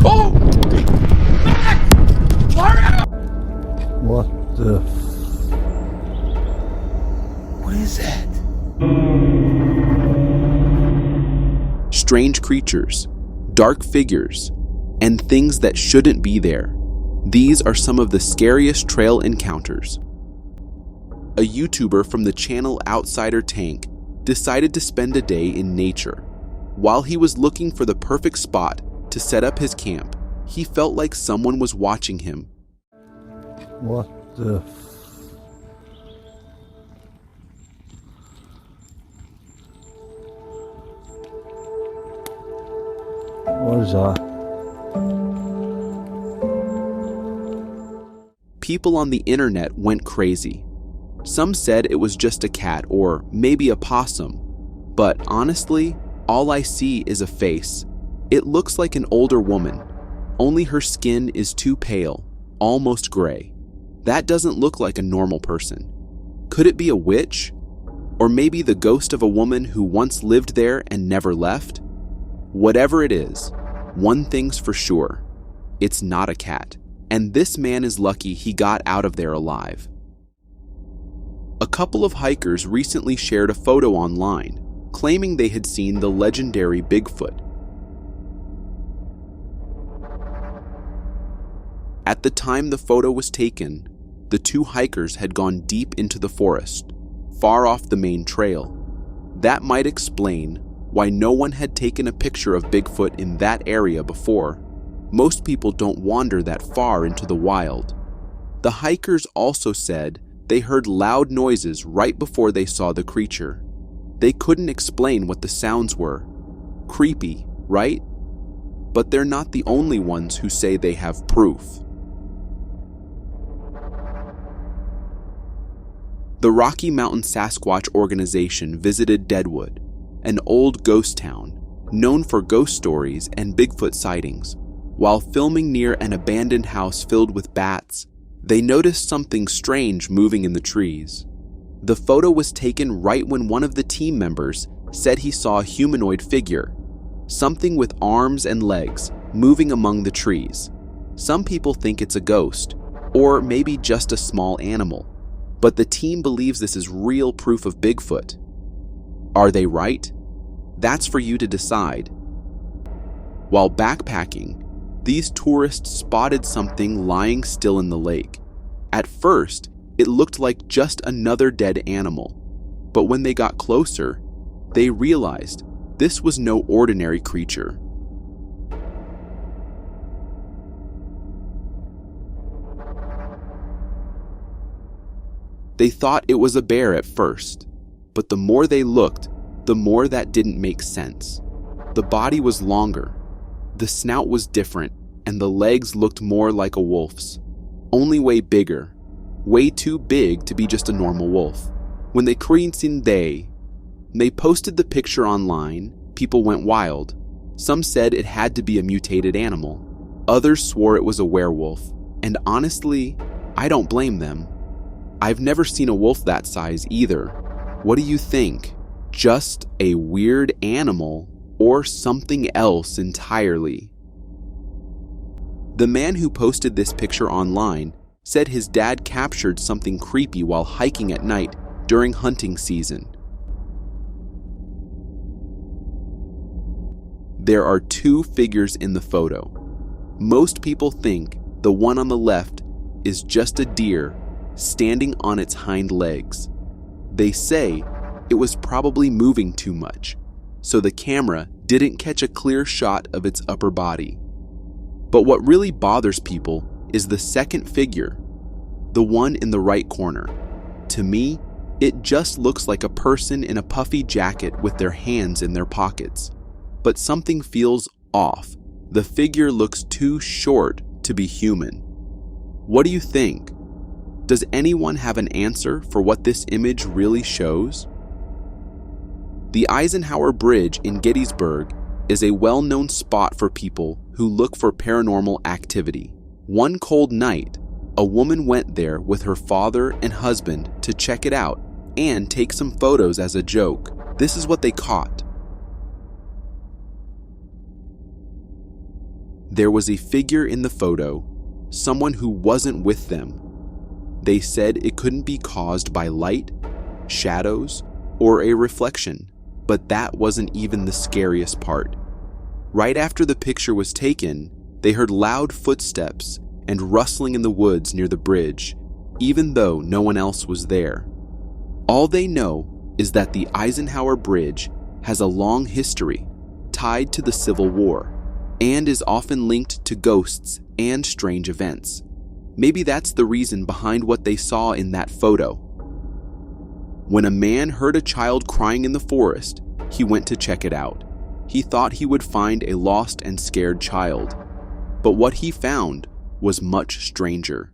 Oh! Mac! Mario! What the What is that? Strange creatures, dark figures, and things that shouldn't be there. These are some of the scariest trail encounters. A YouTuber from the channel Outsider Tank decided to spend a day in nature. While he was looking for the perfect spot to set up his camp, he felt like someone was watching him. What the What is that? People on the internet went crazy. Some said it was just a cat or maybe a possum, but honestly, all I see is a face. It looks like an older woman, only her skin is too pale, almost gray. That doesn't look like a normal person. Could it be a witch? Or maybe the ghost of a woman who once lived there and never left? Whatever it is, one thing's for sure, it's not a cat, and this man is lucky he got out of there alive. A couple of hikers recently shared a photo online, claiming they had seen the legendary Bigfoot. At the time the photo was taken, the two hikers had gone deep into the forest, far off the main trail. That might explain why no one had taken a picture of Bigfoot in that area before. Most people don't wander that far into the wild. The hikers also said they heard loud noises right before they saw the creature. They couldn't explain what the sounds were. Creepy, right? But they're not the only ones who say they have proof. The Rocky Mountain Sasquatch organization visited Deadwood, an old ghost town known for ghost stories and Bigfoot sightings. While filming near an abandoned house filled with bats, they noticed something strange moving in the trees. The photo was taken right when one of the team members said he saw a humanoid figure, something with arms and legs, moving among the trees. Some people think it's a ghost, or maybe just a small animal, but the team believes this is real proof of Bigfoot. Are they right? That's for you to decide. While backpacking, these tourists spotted something lying still in the lake. At first, it looked like just another dead animal, but when they got closer, they realized this was no ordinary creature. They thought it was a bear at first, but the more they looked, the more that didn't make sense. The body was longer, the snout was different, and the legs looked more like a wolf's, only way bigger, way too big to be just a normal wolf. When they posted the picture online, people went wild. Some said it had to be a mutated animal. Others swore it was a werewolf, and honestly, I don't blame them. I've never seen a wolf that size either. What do you think? Just a weird animal or something else entirely? The man who posted this picture online said his dad captured something creepy while hiking at night during hunting season. There are two figures in the photo. Most people think the one on the left is just a deer standing on its hind legs. They say it was probably moving too much, so the camera didn't catch a clear shot of its upper body. But what really bothers people is the second figure, the one in the right corner. To me, it just looks like a person in a puffy jacket with their hands in their pockets. But something feels off. The figure looks too short to be human. What do you think? Does anyone have an answer for what this image really shows? The Eisenhower Bridge in Gettysburg is a well-known spot for people who look for paranormal activity. One cold night, a woman went there with her father and husband to check it out and take some photos as a joke. This is what they caught. There was a figure in the photo, someone who wasn't with them. They said it couldn't be caused by light, shadows, or a reflection, but that wasn't even the scariest part. Right after the picture was taken, they heard loud footsteps and rustling in the woods near the bridge, even though no one else was there. All they know is that the Eisenhower Bridge has a long history tied to the Civil War and is often linked to ghosts and strange events. Maybe that's the reason behind what they saw in that photo. When a man heard a child crying in the forest, he went to check it out. He thought he would find a lost and scared child, but what he found was much stranger.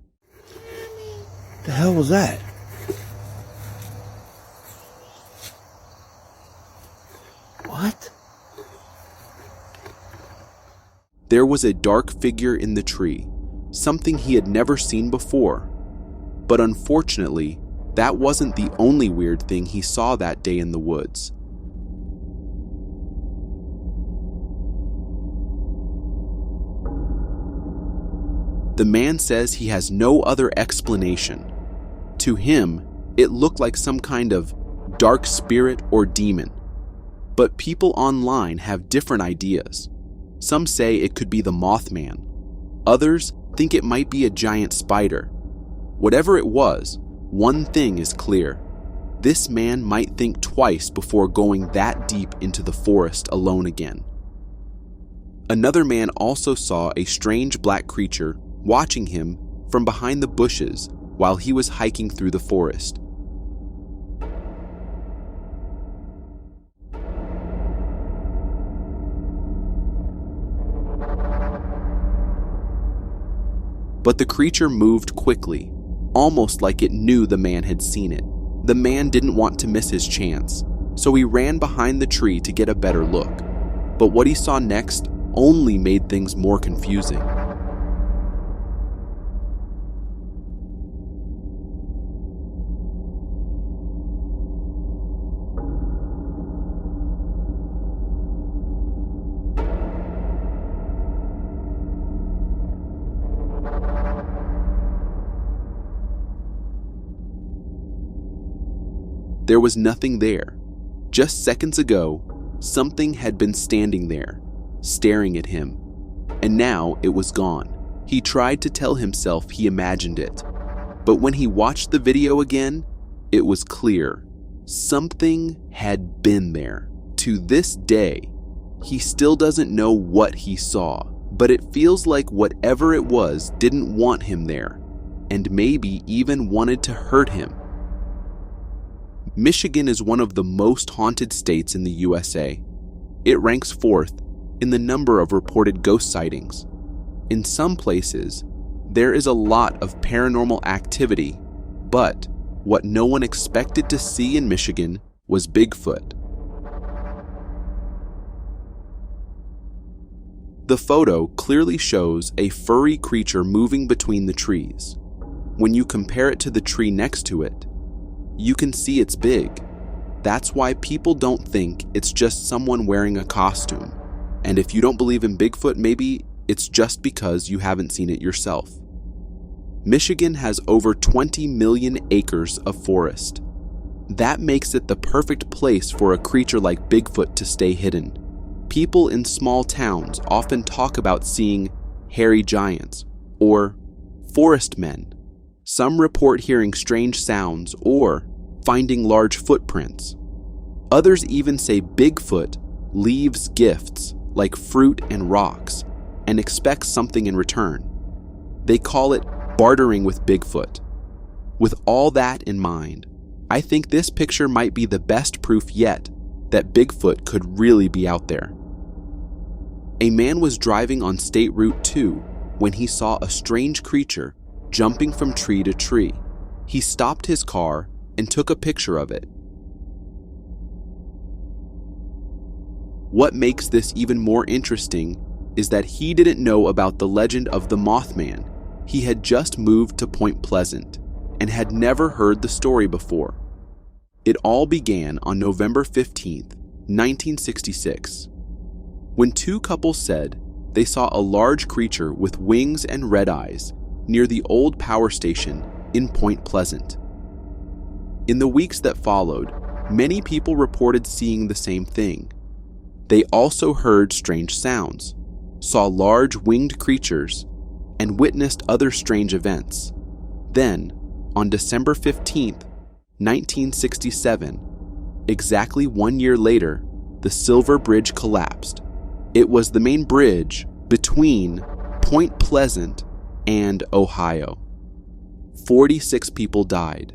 The hell was that? What? There was a dark figure in the tree, something he had never seen before. But unfortunately, that wasn't the only weird thing he saw that day in the woods. The man says he has no other explanation. To him, it looked like some kind of dark spirit or demon. But people online have different ideas. Some say it could be the Mothman. Others think it might be a giant spider. Whatever it was, one thing is clear. This man might think twice before going that deep into the forest alone again. Another man also saw a strange black creature watching him from behind the bushes while he was hiking through the forest. But the creature moved quickly, almost like it knew the man had seen it. The man didn't want to miss his chance, so he ran behind the tree to get a better look. But what he saw next only made things more confusing. There was nothing there. Just seconds ago, something had been standing there, staring at him, and now it was gone. He tried to tell himself he imagined it, but when he watched the video again, it was clear. Something had been there. To this day, he still doesn't know what he saw, but it feels like whatever it was didn't want him there, and maybe even wanted to hurt him. Michigan is one of the most haunted states in the USA. It ranks fourth in the number of reported ghost sightings. In some places, there is a lot of paranormal activity, but what no one expected to see in Michigan was Bigfoot. The photo clearly shows a furry creature moving between the trees. When you compare it to the tree next to it, you can see it's big. That's why people don't think it's just someone wearing a costume. And if you don't believe in Bigfoot, maybe it's just because you haven't seen it yourself. Michigan has over 20 million acres of forest. That makes it the perfect place for a creature like Bigfoot to stay hidden. People in small towns often talk about seeing hairy giants or forest men. Some report hearing strange sounds or finding large footprints. Others even say Bigfoot leaves gifts like fruit and rocks and expects something in return. They call it bartering with Bigfoot. With all that in mind, I think this picture might be the best proof yet that Bigfoot could really be out there. A man was driving on State Route 2 when he saw a strange creature jumping from tree to tree. He stopped his car and took a picture of it. What makes this even more interesting is that he didn't know about the legend of the Mothman. He had just moved to Point Pleasant and had never heard the story before. It all began on November 15th, 1966, when two couples said they saw a large creature with wings and red eyes near the old power station in Point Pleasant. In the weeks that followed, many people reported seeing the same thing. They also heard strange sounds, saw large winged creatures, and witnessed other strange events. Then, on December 15th, 1967, exactly 1 year later, the Silver Bridge collapsed. It was the main bridge between Point Pleasant and Ohio. 46 people died.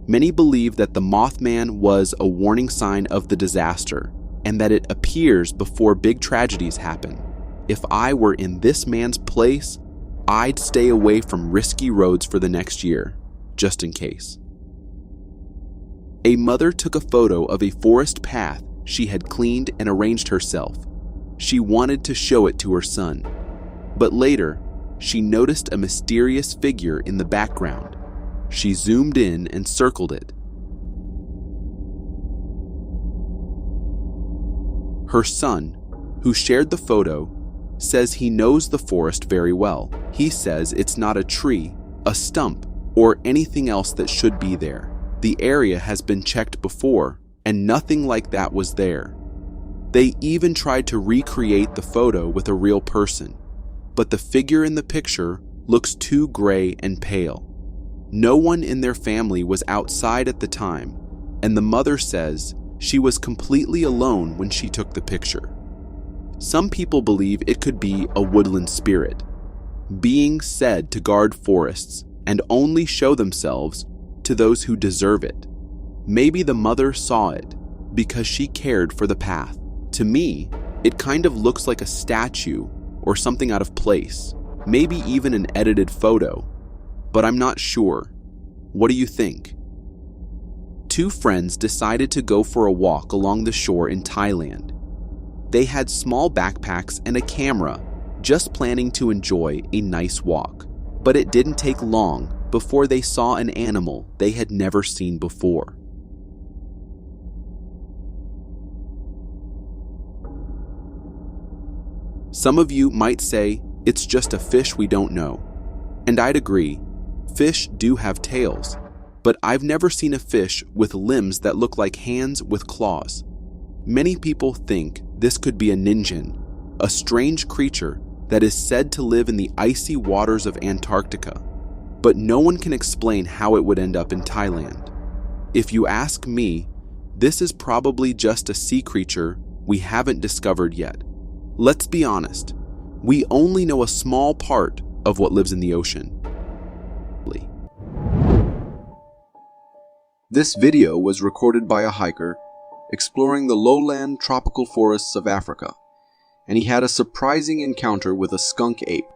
Many believe that the Mothman was a warning sign of the disaster and that it appears before big tragedies happen. If I were in this man's place, I'd stay away from risky roads for the next year, just in case. A mother took a photo of a forest path she had cleaned and arranged herself. She wanted to show it to her son, but later, she noticed a mysterious figure in the background. She zoomed in and circled it. Her son, who shared the photo, says he knows the forest very well. He says it's not a tree, a stump, or anything else that should be there. The area has been checked before, and nothing like that was there. They even tried to recreate the photo with a real person, but the figure in the picture looks too gray and pale. No one in their family was outside at the time, and the mother says she was completely alone when she took the picture. Some people believe it could be a woodland spirit, being said to guard forests and only show themselves to those who deserve it. Maybe the mother saw it because she cared for the path. To me, it kind of looks like a statue or something out of place, maybe even an edited photo, but I'm not sure. What do you think? Two friends decided to go for a walk along the shore in Thailand. They had small backpacks and a camera, just planning to enjoy a nice walk. But it didn't take long before they saw an animal they had never seen before. Some of you might say it's just a fish we don't know. And I'd agree, fish do have tails, but I've never seen a fish with limbs that look like hands with claws. Many people think this could be a ninjin, a strange creature that is said to live in the icy waters of Antarctica, but no one can explain how it would end up in Thailand. If you ask me, this is probably just a sea creature we haven't discovered yet. Let's be honest, we only know a small part of what lives in the ocean. This video was recorded by a hiker exploring the lowland tropical forests of Africa, and he had a surprising encounter with a skunk ape.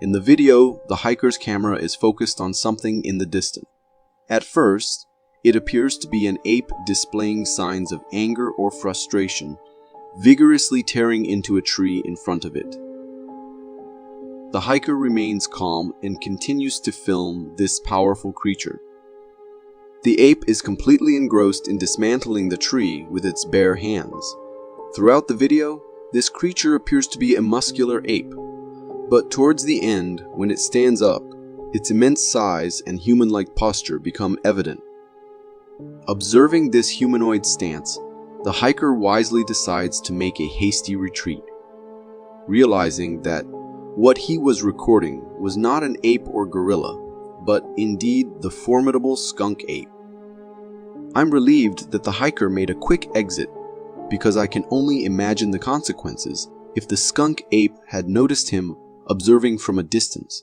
In the video, the hiker's camera is focused on something in the distance. At first, it appears to be an ape displaying signs of anger or frustration, vigorously tearing into a tree in front of it. The hiker remains calm and continues to film this powerful creature. The ape is completely engrossed in dismantling the tree with its bare hands. Throughout the video, this creature appears to be a muscular ape, but towards the end, when it stands up, its immense size and human-like posture become evident. Observing this humanoid stance, the hiker wisely decides to make a hasty retreat, realizing that what he was recording was not an ape or gorilla, but indeed the formidable skunk ape. I'm relieved that the hiker made a quick exit, because I can only imagine the consequences if the skunk ape had noticed him observing from a distance.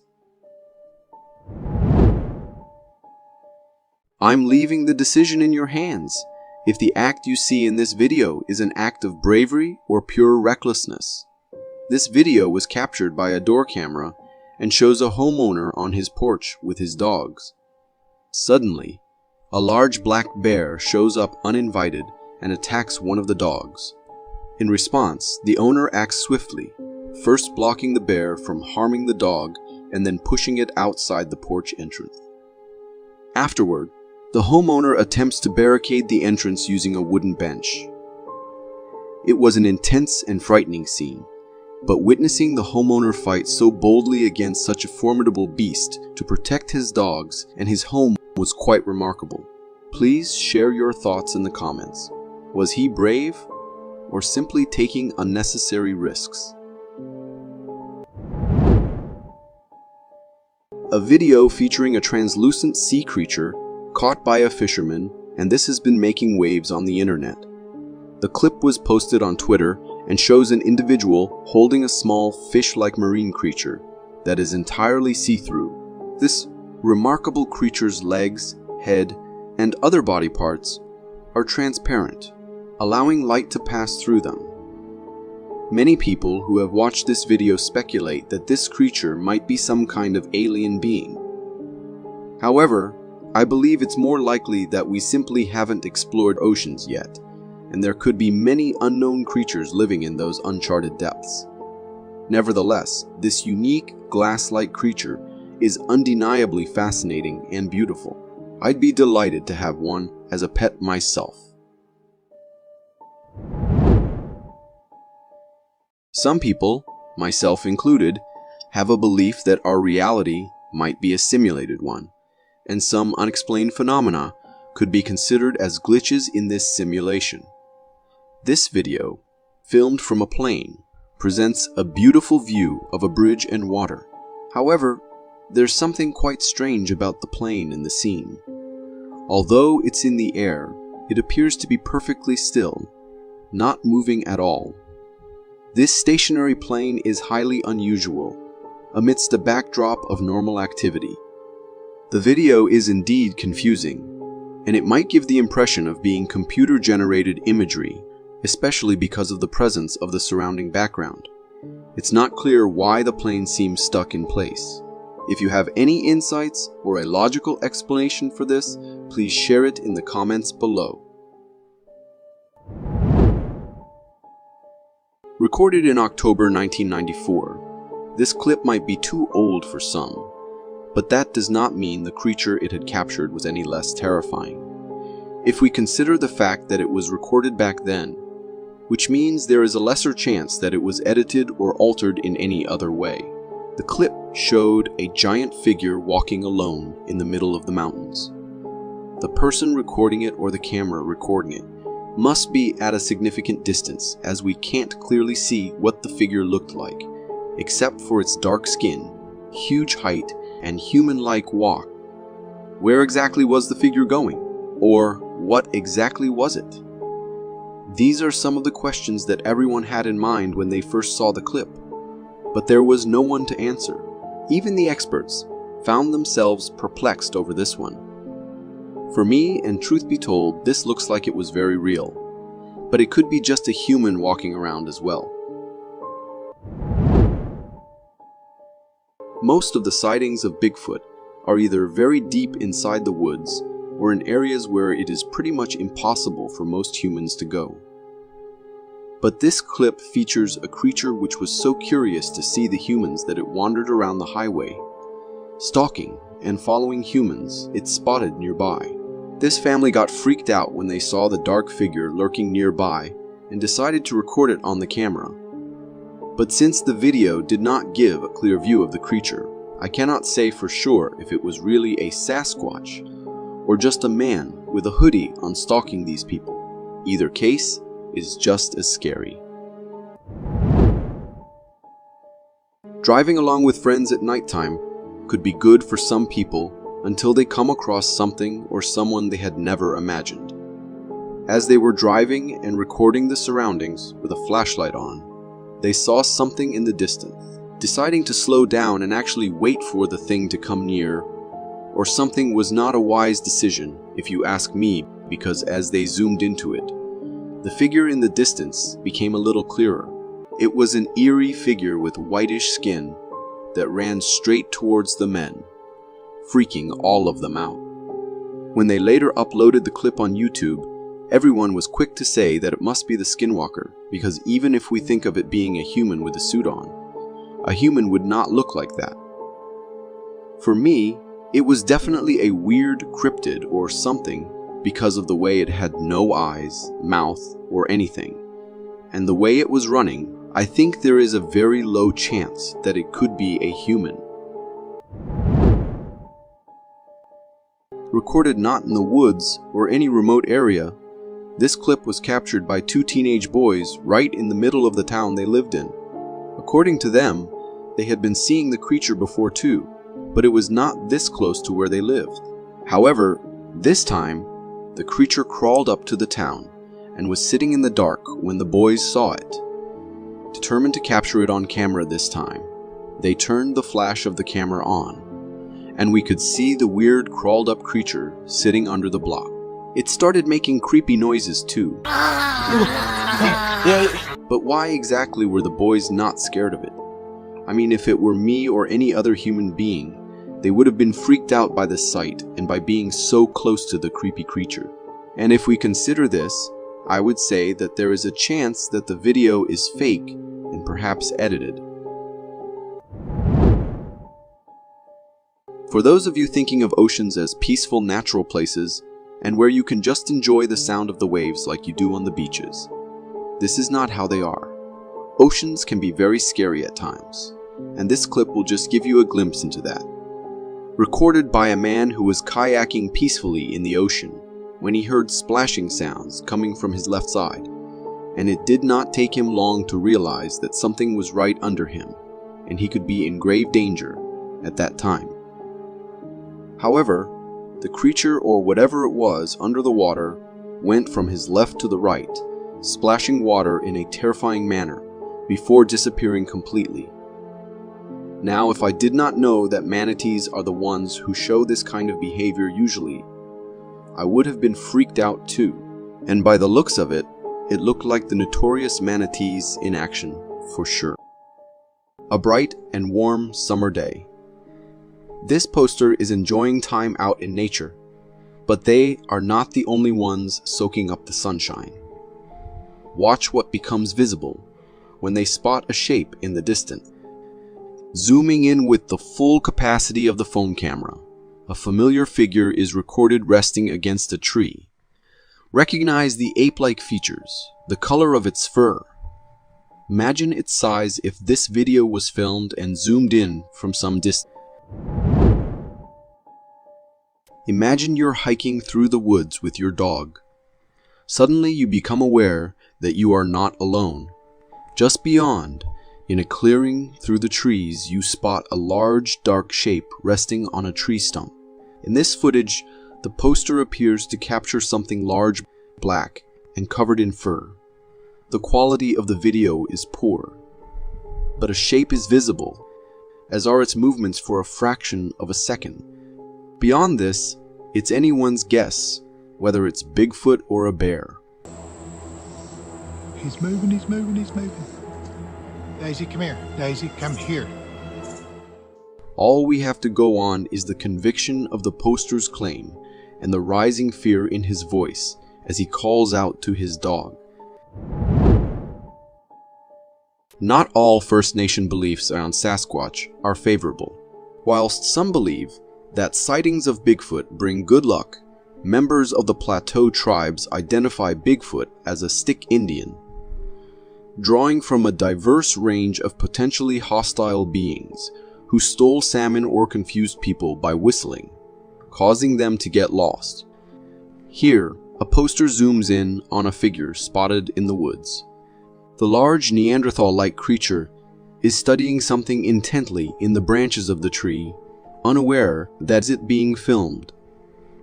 I'm leaving the decision in your hands if the act you see in this video is an act of bravery or pure recklessness. This video was captured by a door camera and shows a homeowner on his porch with his dogs. Suddenly, a large black bear shows up uninvited and attacks one of the dogs. In response, the owner acts swiftly, first blocking the bear from harming the dog and then pushing it outside the porch entrance. Afterward, the homeowner attempts to barricade the entrance using a wooden bench. It was an intense and frightening scene, but witnessing the homeowner fight so boldly against such a formidable beast to protect his dogs and his home was quite remarkable. Please share your thoughts in the comments. Was he brave or simply taking unnecessary risks? A video featuring a translucent sea creature caught by a fisherman, and this has been making waves on the internet. The clip was posted on Twitter and shows an individual holding a small fish-like marine creature that is entirely see-through. This remarkable creature's legs, head, and other body parts are transparent, allowing light to pass through them. Many people who have watched this video speculate that this creature might be some kind of alien being. However, I believe it's more likely that we simply haven't explored oceans yet, and there could be many unknown creatures living in those uncharted depths. Nevertheless, this unique glass-like creature is undeniably fascinating and beautiful. I'd be delighted to have one as a pet myself. Some people, myself included, have a belief that our reality might be a simulated one, and some unexplained phenomena could be considered as glitches in this simulation. This video, filmed from a plane, presents a beautiful view of a bridge and water. However, there's something quite strange about the plane in the scene. Although it's in the air, it appears to be perfectly still, not moving at all. This stationary plane is highly unusual, amidst a backdrop of normal activity. The video is indeed confusing, and it might give the impression of being computer-generated imagery, especially because of the presence of the surrounding background. It's not clear why the plane seems stuck in place. If you have any insights or a logical explanation for this, please share it in the comments below. Recorded in October 1994, this clip might be too old for some, but that does not mean the creature it had captured was any less terrifying. If we consider the fact that it was recorded back then, which means there is a lesser chance that it was edited or altered in any other way. The clip showed a giant figure walking alone in the middle of the mountains. The person recording it or the camera recording it must be at a significant distance, as we can't clearly see what the figure looked like, except for its dark skin, huge height, and human-like walk. Where exactly was the figure going? Or what exactly was it? These are some of the questions that everyone had in mind when they first saw the clip, but there was no one to answer. Even the experts found themselves perplexed over this one. For me, and truth be told, this looks like it was very real, but it could be just a human walking around as well. Most of the sightings of Bigfoot are either very deep inside the woods or in areas where it is pretty much impossible for most humans to go. But this clip features a creature which was so curious to see the humans that it wandered around the highway, stalking and following humans it spotted nearby. This family got freaked out when they saw the dark figure lurking nearby and decided to record it on the camera. But since the video did not give a clear view of the creature, I cannot say for sure if it was really a Sasquatch or just a man with a hoodie on stalking these people. Either case is just as scary. Driving along with friends at nighttime could be good for some people until they come across something or someone they had never imagined. As they were driving and recording the surroundings with a flashlight on, they saw something in the distance. Deciding to slow down and actually wait for the thing to come near or something was not a wise decision, if you ask me, because as they zoomed into it, the figure in the distance became a little clearer. It was an eerie figure with whitish skin that ran straight towards the men, freaking all of them out. When they later uploaded the clip on YouTube, everyone was quick to say that it must be the skinwalker, because even if we think of it being a human with a suit on, a human would not look like that. For me, it was definitely a weird cryptid or something because of the way it had no eyes, mouth, or anything, and the way it was running I think there is a very low chance that it could be a human. Recorded not in the woods or any remote area, this clip was captured by two teenage boys right in the middle of the town they lived in. According to them, they had been seeing the creature before too, but it was not this close to where they lived. However, this time, the creature crawled up to the town and was sitting in the dark when the boys saw it. Determined to capture it on camera this time, they turned the flash of the camera on, and we could see the weird crawled up creature sitting under the block. It started making creepy noises too. But why exactly were the boys not scared of it? I mean, if it were me or any other human being, they would have been freaked out by the sight and by being so close to the creepy creature. And if we consider this, I would say that there is a chance that the video is fake and perhaps edited. For those of you thinking of oceans as peaceful natural places, and where you can just enjoy the sound of the waves like you do on the beaches, this is not how they are. Oceans can be very scary at times, and this clip will just give you a glimpse into that. Recorded by a man who was kayaking peacefully in the ocean when he heard splashing sounds coming from his left side, and it did not take him long to realize that something was right under him, and he could be in grave danger at that time. However, the creature or whatever it was under the water went from his left to the right, splashing water in a terrifying manner before disappearing completely. Now, if I did not know that manatees are the ones who show this kind of behavior usually, I would have been freaked out too. And by the looks of it, it looked like the notorious manatees in action, for sure. A bright and warm summer day. This poster is enjoying time out in nature, but they are not the only ones soaking up the sunshine. Watch what becomes visible when they spot a shape in the distance. Zooming in with the full capacity of the phone camera, a familiar figure is recorded resting against a tree. Recognize the ape-like features, the color of its fur. Imagine its size if this video was filmed and zoomed in from some distance. Imagine you're hiking through the woods with your dog. Suddenly you become aware that you are not alone. Just beyond, in a clearing through the trees, you spot a large, dark shape resting on a tree stump. In this footage, the poster appears to capture something large, black, and covered in fur. The quality of the video is poor, but a shape is visible, as are its movements for a fraction of a second. Beyond this, it's anyone's guess whether it's Bigfoot or a bear. He's moving, he's moving, he's moving. Daisy, come here. Daisy, come here. All we have to go on is the conviction of the poster's claim and the rising fear in his voice as he calls out to his dog. Not all First Nation beliefs around Sasquatch are favorable. Whilst some believe that sightings of Bigfoot bring good luck, members of the Plateau tribes identify Bigfoot as a stick Indian, drawing from a diverse range of potentially hostile beings who stole salmon or confused people by whistling, causing them to get lost. Here, a poster zooms in on a figure spotted in the woods. The large Neanderthal-like creature is studying something intently in the branches of the tree, unaware that it's being filmed.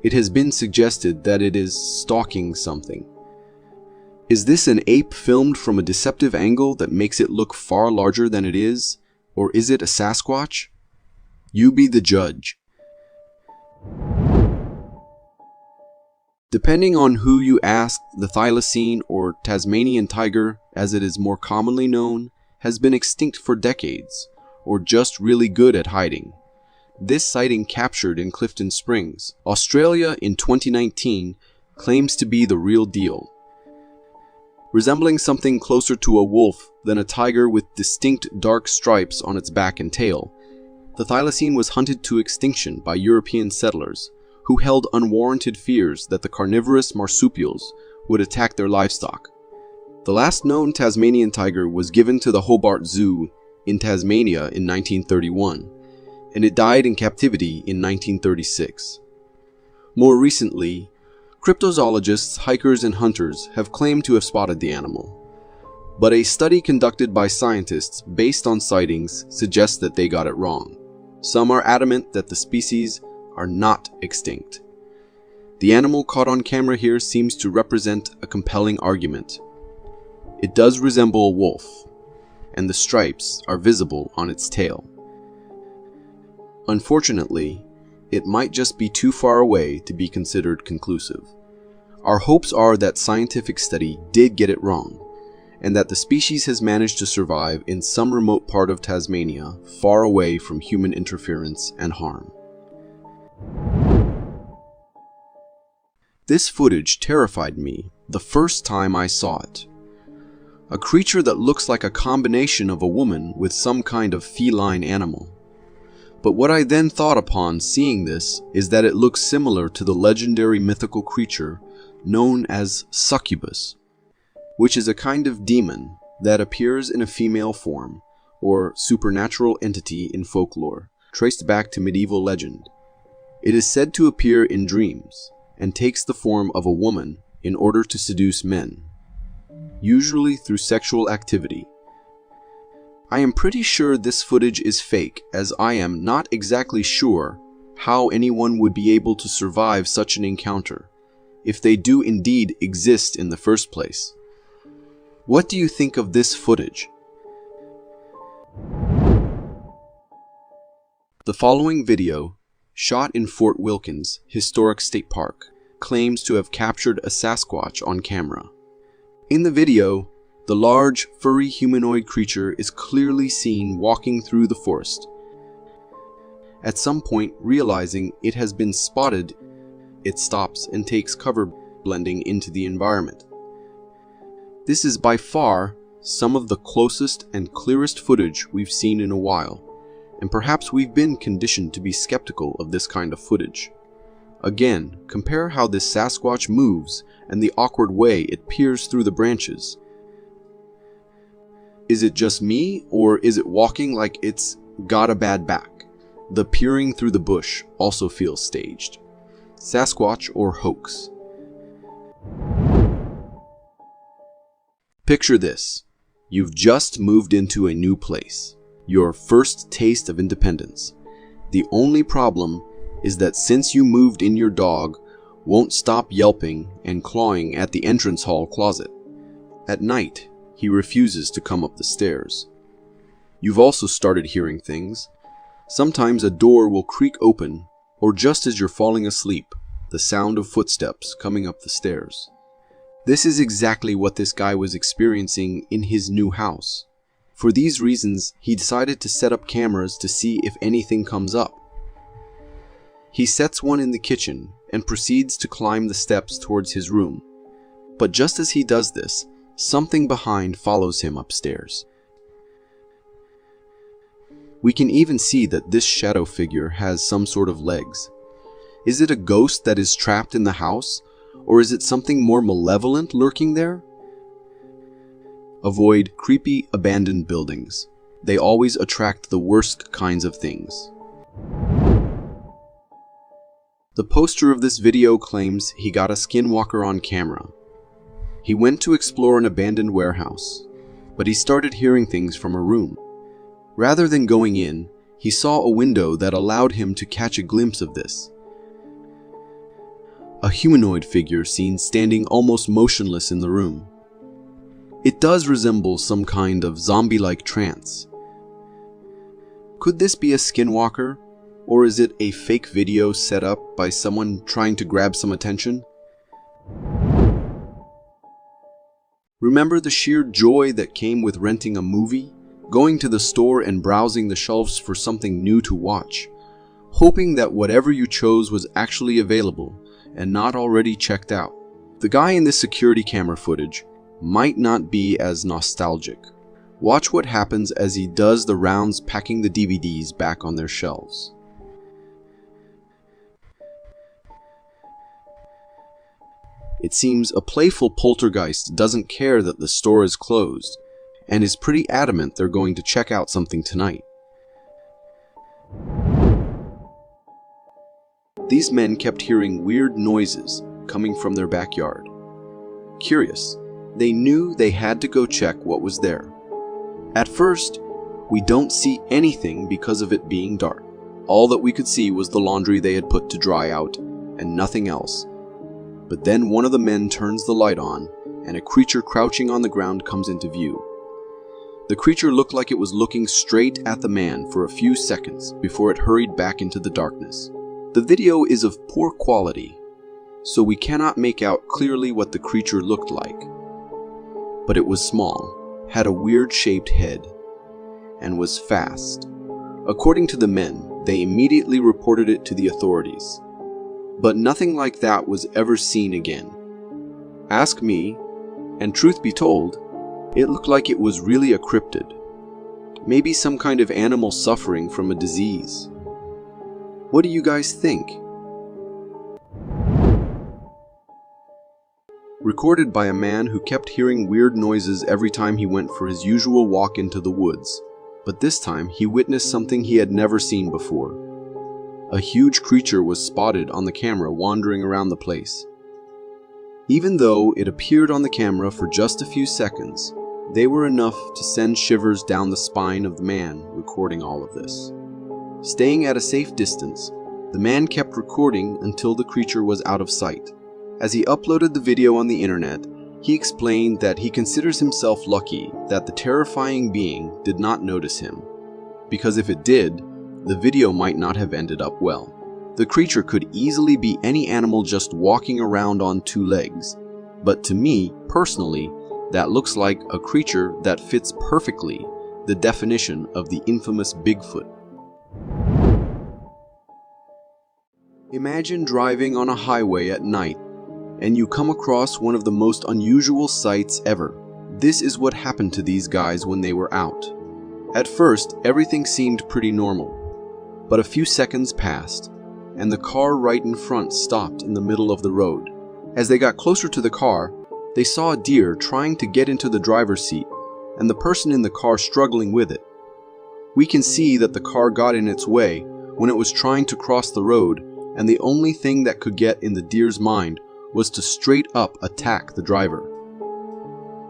It has been suggested that it is stalking something. Is this an ape filmed from a deceptive angle that makes it look far larger than it is? Or is it a Sasquatch? You be the judge. Depending on who you ask, the thylacine or Tasmanian tiger, as it is more commonly known, has been extinct for decades, or just really good at hiding. This sighting captured in Clifton Springs, Australia in 2019 claims to be the real deal. Resembling something closer to a wolf than a tiger with distinct dark stripes on its back and tail, the thylacine was hunted to extinction by European settlers who held unwarranted fears that the carnivorous marsupials would attack their livestock. The last known Tasmanian tiger was given to the Hobart Zoo in Tasmania in 1931, and it died in captivity in 1936. More recently, cryptozoologists, hikers, and hunters have claimed to have spotted the animal. But a study conducted by scientists based on sightings suggests that they got it wrong. Some are adamant that the species are not extinct. The animal caught on camera here seems to represent a compelling argument. It does resemble a wolf, and the stripes are visible on its tail. Unfortunately, it might just be too far away to be considered conclusive. Our hopes are that scientific study did get it wrong, and that the species has managed to survive in some remote part of Tasmania, far away from human interference and harm. This footage terrified me the first time I saw it. A creature that looks like a combination of a woman with some kind of feline animal. But what I then thought upon seeing this is that it looks similar to the legendary mythical creature known as succubus, which is a kind of demon that appears in a female form, or supernatural entity in folklore, traced back to medieval legend. It is said to appear in dreams, and takes the form of a woman in order to seduce men, usually through sexual activity. I am pretty sure this footage is fake, as I am not exactly sure how anyone would be able to survive such an encounter, if they do indeed exist in the first place. What do you think of this footage? The following video, shot in Fort Wilkins Historic State Park, claims to have captured a Sasquatch on camera. In the video, the large, furry humanoid creature is clearly seen walking through the forest. At some point, realizing it has been spotted, it stops and takes cover, blending into the environment. This is by far some of the closest and clearest footage we've seen in a while, and perhaps we've been conditioned to be skeptical of this kind of footage. Again, compare how this Sasquatch moves and the awkward way it peers through the branches. Is it just me, or is it walking like it's got a bad back? The peering through the bush also feels staged. Sasquatch or hoax? Picture this. You've just moved into a new place. Your first taste of independence. The only problem is that since you moved in, your dog won't stop yelping and clawing at the entrance hall closet. At night, he refuses to come up the stairs. You've also started hearing things. Sometimes a door will creak open, or just as you're falling asleep, the sound of footsteps coming up the stairs. This is exactly what this guy was experiencing in his new house. For these reasons, he decided to set up cameras to see if anything comes up. He sets one in the kitchen and proceeds to climb the steps towards his room. But just as he does this, something behind follows him upstairs. We can even see that this shadow figure has some sort of legs. Is it a ghost that is trapped in the house, or is it something more malevolent lurking there? Avoid creepy, abandoned buildings. They always attract the worst kinds of things. The poster of this video claims he got a skinwalker on camera. He went to explore an abandoned warehouse, but he started hearing things from a room. Rather than going in, he saw a window that allowed him to catch a glimpse of this. A humanoid figure seen standing almost motionless in the room. It does resemble some kind of zombie-like trance. Could this be a skinwalker, or is it a fake video set up by someone trying to grab some attention? Remember the sheer joy that came with renting a movie, going to the store and browsing the shelves for something new to watch, hoping that whatever you chose was actually available and not already checked out. The guy in this security camera footage might not be as nostalgic. Watch what happens as he does the rounds packing the DVDs back on their shelves. It seems a playful poltergeist doesn't care that the store is closed and is pretty adamant they're going to check out something tonight. These men kept hearing weird noises coming from their backyard. Curious, they knew they had to go check what was there. At first, we don't see anything because of it being dark. All that we could see was the laundry they had put to dry out and nothing else. But then one of the men turns the light on and a creature crouching on the ground comes into view. The creature looked like it was looking straight at the man for a few seconds before it hurried back into the darkness. The video is of poor quality, so we cannot make out clearly what the creature looked like. But it was small, had a weird-shaped head, and was fast. According to the men, they immediately reported it to the authorities. But nothing like that was ever seen again. Ask me, and truth be told, it looked like it was really a cryptid. Maybe some kind of animal suffering from a disease. What do you guys think? Recorded by a man who kept hearing weird noises every time he went for his usual walk into the woods, but this time he witnessed something he had never seen before. A huge creature was spotted on the camera wandering around the place. Even though it appeared on the camera for just a few seconds, they were enough to send shivers down the spine of the man recording all of this. Staying at a safe distance, the man kept recording until the creature was out of sight. As he uploaded the video on the internet, he explained that he considers himself lucky that the terrifying being did not notice him, because if it did, the video might not have ended up well. The creature could easily be any animal just walking around on two legs, but to me, personally, that looks like a creature that fits perfectly the definition of the infamous Bigfoot. Imagine driving on a highway at night and you come across one of the most unusual sights ever. This is what happened to these guys when they were out. At first, everything seemed pretty normal, but a few seconds passed and the car right in front stopped in the middle of the road. As they got closer to the car, they saw a deer trying to get into the driver's seat and the person in the car struggling with it. We can see that the car got in its way when it was trying to cross the road, and the only thing that could get in the deer's mind was to straight up attack the driver.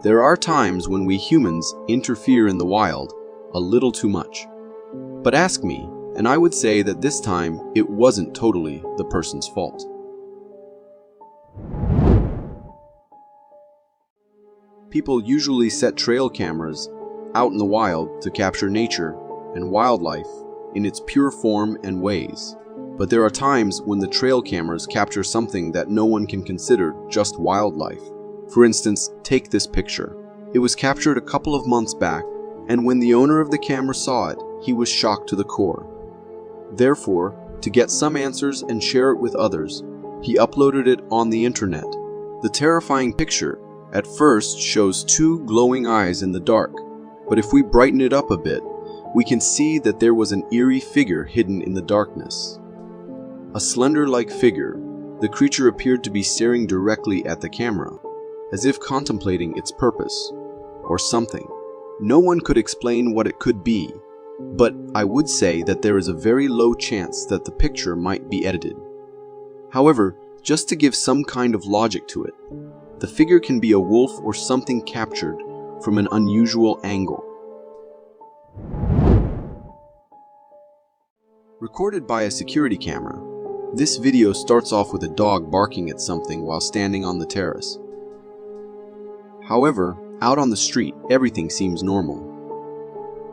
There are times when we humans interfere in the wild a little too much. But ask me, and I would say that this time it wasn't totally the person's fault. People usually set trail cameras out in the wild to capture nature and wildlife in its pure form and ways. But there are times when the trail cameras capture something that no one can consider just wildlife. For instance, take this picture. It was captured a couple of months back, and when the owner of the camera saw it, he was shocked to the core. Therefore, to get some answers and share it with others, he uploaded it on the internet. The terrifying picture at first shows two glowing eyes in the dark, but if we brighten it up a bit, we can see that there was an eerie figure hidden in the darkness. A slender-like figure, the creature appeared to be staring directly at the camera, as if contemplating its purpose, or something. No one could explain what it could be, but I would say that there is a very low chance that the picture might be edited. However, just to give some kind of logic to it, the figure can be a wolf or something captured from an unusual angle. Recorded by a security camera, this video starts off with a dog barking at something while standing on the terrace. However, out on the street, everything seems normal.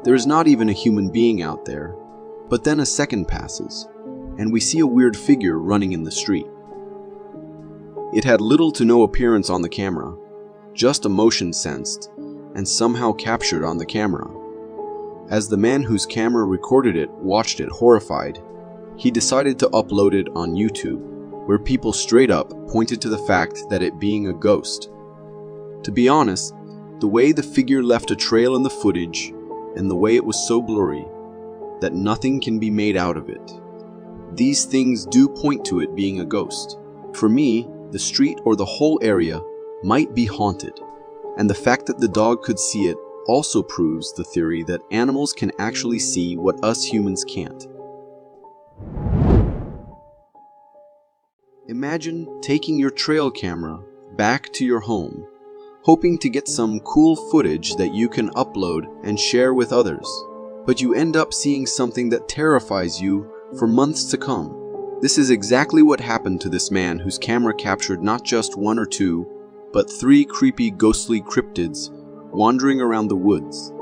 There is not even a human being out there, but then a second passes, and we see a weird figure running in the street. It had little to no appearance on the camera, just a motion sensed, and somehow captured on the camera. As the man whose camera recorded it watched it horrified, he decided to upload it on YouTube, where people straight up pointed to the fact that it being a ghost. To be honest, the way the figure left a trail in the footage, and the way it was so blurry, that nothing can be made out of it. These things do point to it being a ghost. For me, the street or the whole area might be haunted. And the fact that the dog could see it also proves the theory that animals can actually see what us humans can't. Imagine taking your trail camera back to your home, hoping to get some cool footage that you can upload and share with others, but you end up seeing something that terrifies you for months to come. This is exactly what happened to this man whose camera captured not just one or two, but 3 creepy ghostly cryptids wandering around the woods.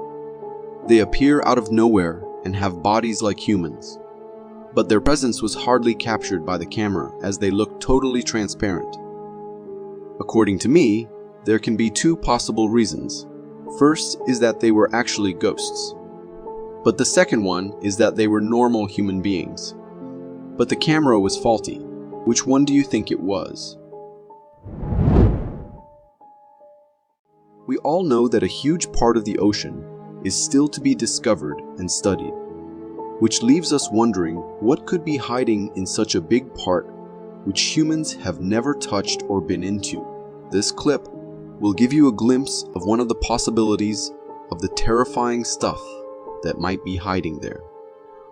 They appear out of nowhere and have bodies like humans, but their presence was hardly captured by the camera as they looked totally transparent. According to me, there can be 2 possible reasons. First is that they were actually ghosts, but the second one is that they were normal human beings. But the camera was faulty. Which one do you think it was? We all know that a huge part of the ocean is still to be discovered and studied, which leaves us wondering what could be hiding in such a big part which humans have never touched or been into. This clip will give you a glimpse of one of the possibilities of the terrifying stuff that might be hiding there.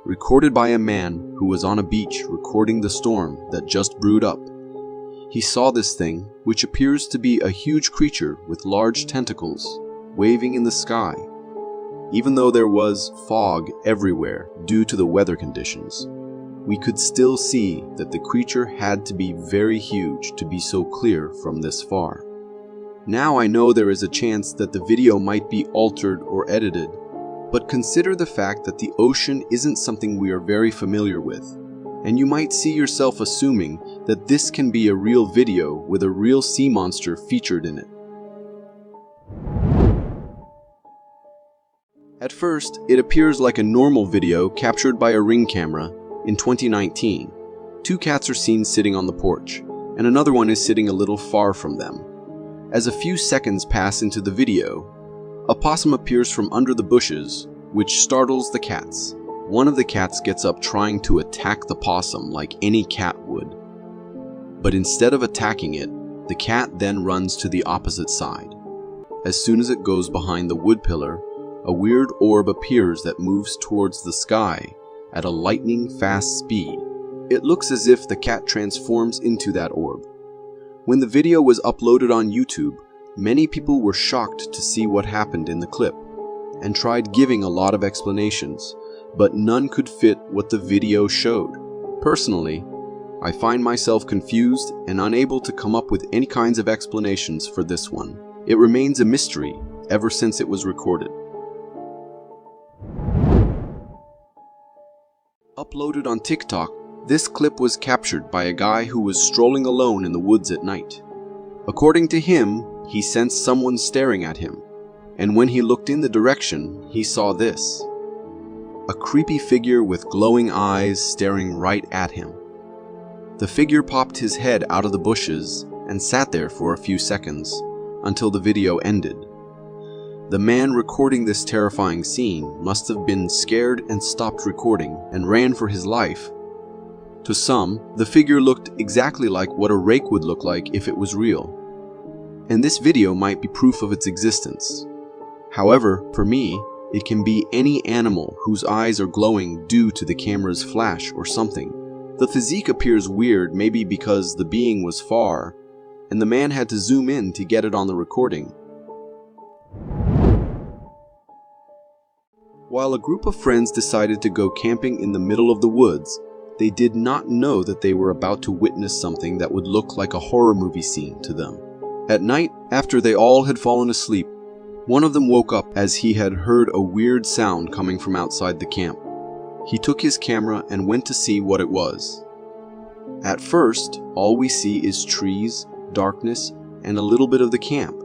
Recorded by a man who was on a beach recording the storm that just brewed up. He saw this thing, which appears to be a huge creature with large tentacles, waving in the sky. Even though there was fog everywhere due to the weather conditions, we could still see that the creature had to be very huge to be so clear from this far. Now I know there is a chance that the video might be altered or edited, but consider the fact that the ocean isn't something we are very familiar with, and you might see yourself assuming that this can be a real video with a real sea monster featured in it. At first, it appears like a normal video captured by a Ring camera in 2019. 2 cats are seen sitting on the porch, and another one is sitting a little far from them. As a few seconds pass into the video, a possum appears from under the bushes, which startles the cats. One of the cats gets up trying to attack the possum like any cat would. But instead of attacking it, the cat then runs to the opposite side. As soon as it goes behind the wood pillar, a weird orb appears that moves towards the sky at a lightning-fast speed. It looks as if the cat transforms into that orb. When the video was uploaded on YouTube, many people were shocked to see what happened in the clip, and tried giving a lot of explanations, but none could fit what the video showed. Personally, I find myself confused and unable to come up with any kinds of explanations for this one. It remains a mystery ever since it was recorded. Uploaded on TikTok, this clip was captured by a guy who was strolling alone in the woods at night. According to him, he sensed someone staring at him, and when he looked in the direction, he saw this. A creepy figure with glowing eyes staring right at him. The figure popped his head out of the bushes and sat there for a few seconds, until the video ended. The man recording this terrifying scene must have been scared and stopped recording and ran for his life. To some, the figure looked exactly like what a rake would look like if it was real, and this video might be proof of its existence. However, for me, it can be any animal whose eyes are glowing due to the camera's flash or something. The physique appears weird, maybe because the being was far, and the man had to zoom in to get it on the recording. While a group of friends decided to go camping in the middle of the woods, they did not know that they were about to witness something that would look like a horror movie scene to them. At night, after they all had fallen asleep, one of them woke up as he had heard a weird sound coming from outside the camp. He took his camera and went to see what it was. At first, all we see is trees, darkness, and a little bit of the camp.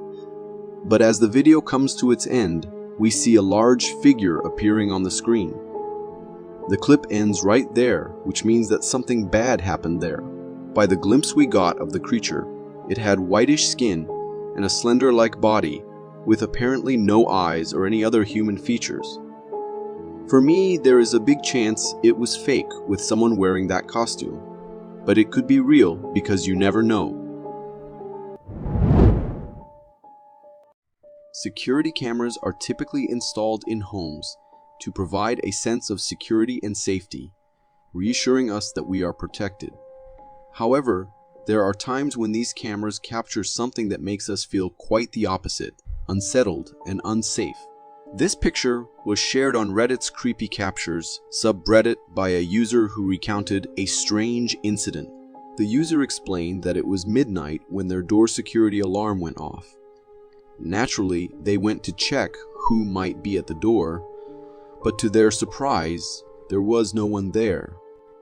But as the video comes to its end, we see a large figure appearing on the screen. The clip ends right there, which means that something bad happened there. By the glimpse we got of the creature, it had whitish skin and a slender-like body with apparently no eyes or any other human features. For me, there is a big chance it was fake with someone wearing that costume, but it could be real because you never know. Security cameras are typically installed in homes to provide a sense of security and safety, reassuring us that we are protected. However, there are times when these cameras capture something that makes us feel quite the opposite, unsettled and unsafe. This picture was shared on Reddit's Creepy Captures subreddit by a user who recounted a strange incident. The user explained that it was midnight when their door security alarm went off. Naturally, they went to check who might be at the door, but to their surprise, there was no one there.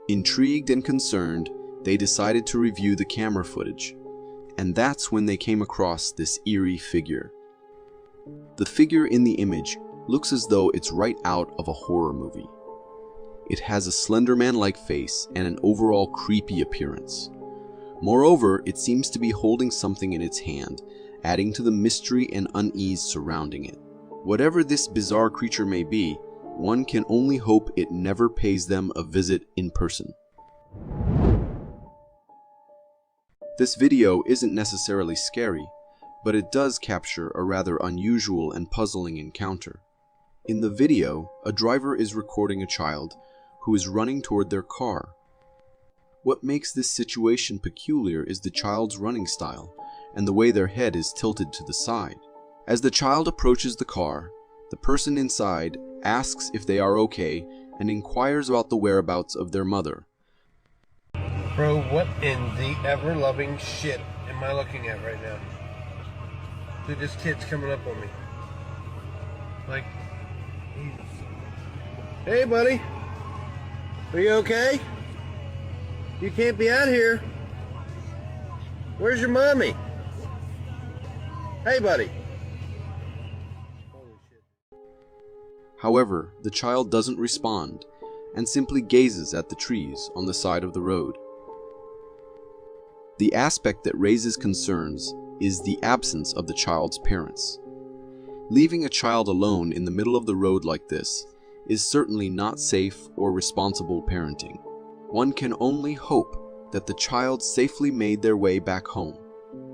Intrigued and concerned, they decided to review the camera footage, and that's when they came across this eerie figure. The figure in the image looks as though it's right out of a horror movie. It has a Slender Man-like face and an overall creepy appearance. Moreover, it seems to be holding something in its hand, adding to the mystery and unease surrounding it. Whatever this bizarre creature may be, one can only hope it never pays them a visit in person. This video isn't necessarily scary, but it does capture a rather unusual and puzzling encounter. In the video, a driver is recording a child who is running toward their car. What makes this situation peculiar is the child's running style and the way their head is tilted to the side. As the child approaches the car, the person inside asks if they are okay and inquires about the whereabouts of their mother. Bro, what in the ever-loving shit am I looking at right now? Dude, this kid's coming up on me. Like, hey, buddy. Are you okay? You can't be out here. Where's your mommy? Hey, buddy. Holy shit. However, the child doesn't respond and simply gazes at the trees on the side of the road. The aspect that raises concerns is the absence of the child's parents. Leaving a child alone in the middle of the road like this is certainly not safe or responsible parenting. One can only hope that the child safely made their way back home,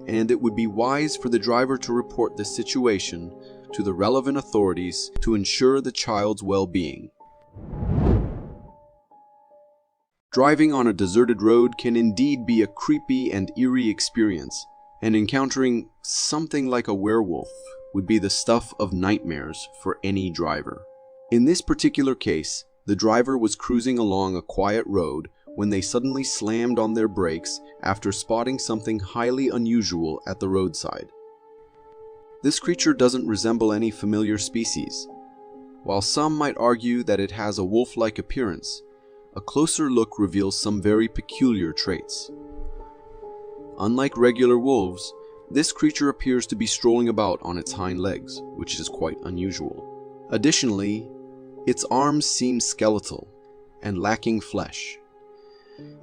and it would be wise for the driver to report the situation to the relevant authorities to ensure the child's well-being. Driving on a deserted road can indeed be a creepy and eerie experience, and encountering something like a werewolf would be the stuff of nightmares for any driver. In this particular case, the driver was cruising along a quiet road when they suddenly slammed on their brakes after spotting something highly unusual at the roadside. This creature doesn't resemble any familiar species. While some might argue that it has a wolf-like appearance, a closer look reveals some very peculiar traits. Unlike regular wolves, this creature appears to be strolling about on its hind legs, which is quite unusual. Additionally, its arms seem skeletal and lacking flesh.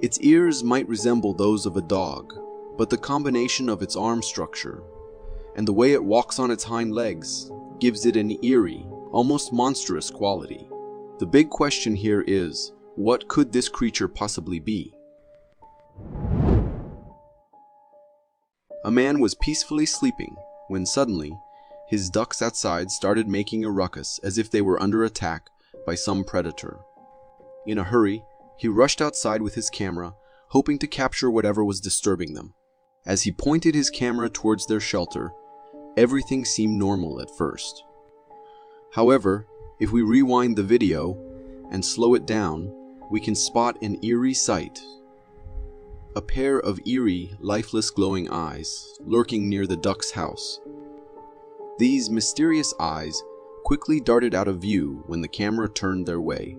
Its ears might resemble those of a dog, but the combination of its arm structure and the way it walks on its hind legs gives it an eerie, almost monstrous quality. The big question here is, what could this creature possibly be? A man was peacefully sleeping when suddenly his ducks outside started making a ruckus as if they were under attack by some predator. In a hurry, he rushed outside with his camera, hoping to capture whatever was disturbing them. As he pointed his camera towards their shelter, everything seemed normal at first. However, if we rewind the video and slow it down, we can spot an eerie sight. A pair of eerie, lifeless glowing eyes lurking near the duck's house. These mysterious eyes quickly darted out of view when the camera turned their way.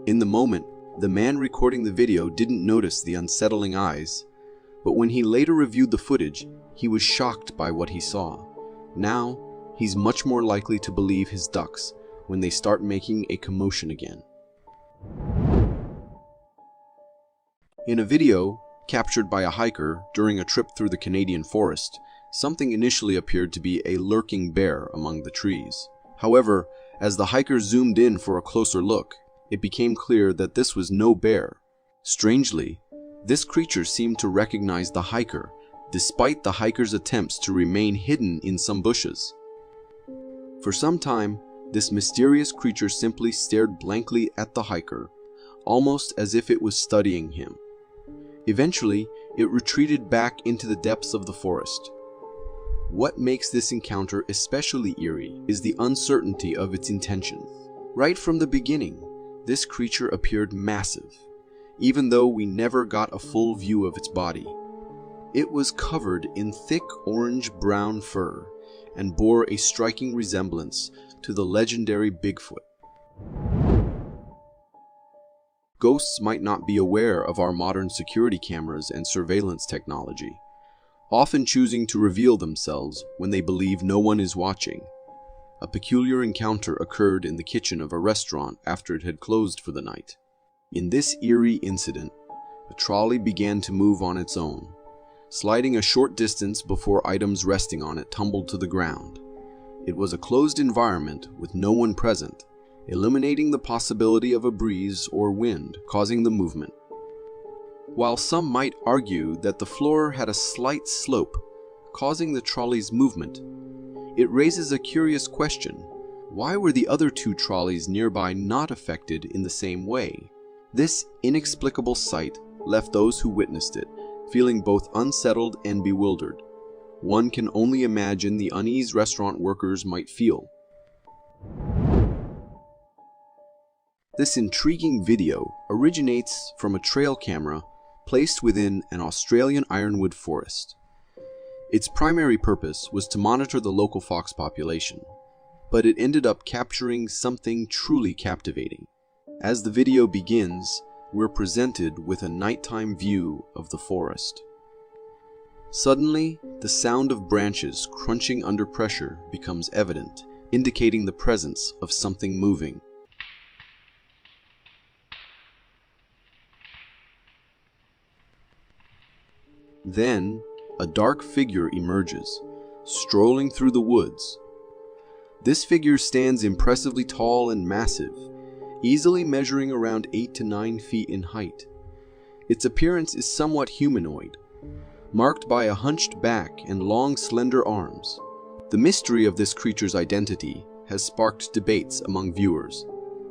In the moment, the man recording the video didn't notice the unsettling eyes, but when he later reviewed the footage, he was shocked by what he saw. Now, he's much more likely to believe his ducks when they start making a commotion again. In a video captured by a hiker during a trip through the Canadian forest, something initially appeared to be a lurking bear among the trees. However, as the hiker zoomed in for a closer look, it became clear that this was no bear. Strangely, this creature seemed to recognize the hiker, despite the hiker's attempts to remain hidden in some bushes. For some time, this mysterious creature simply stared blankly at the hiker, almost as if it was studying him. Eventually, it retreated back into the depths of the forest. What makes this encounter especially eerie is the uncertainty of its intentions. Right from the beginning, this creature appeared massive, even though we never got a full view of its body. It was covered in thick orange-brown fur and bore a striking resemblance to the legendary Bigfoot. Ghosts might not be aware of our modern security cameras and surveillance technology, often choosing to reveal themselves when they believe no one is watching. A peculiar encounter occurred in the kitchen of a restaurant after it had closed for the night. In this eerie incident, a trolley began to move on its own, sliding a short distance before items resting on it tumbled to the ground. It was a closed environment with no one present, eliminating the possibility of a breeze or wind causing the movement. While some might argue that the floor had a slight slope, causing the trolley's movement, it raises a curious question. Why were the other two trolleys nearby not affected in the same way? This inexplicable sight left those who witnessed it feeling both unsettled and bewildered. One can only imagine the unease restaurant workers might feel. This intriguing video originates from a trail camera placed within an Australian ironwood forest. Its primary purpose was to monitor the local fox population, but it ended up capturing something truly captivating. As the video begins, we're presented with a nighttime view of the forest. Suddenly, the sound of branches crunching under pressure becomes evident, indicating the presence of something moving. Then, a dark figure emerges, strolling through the woods. This figure stands impressively tall and massive, easily measuring around 8 to 9 feet in height. Its appearance is somewhat humanoid, marked by a hunched back and long, slender arms. The mystery of this creature's identity has sparked debates among viewers.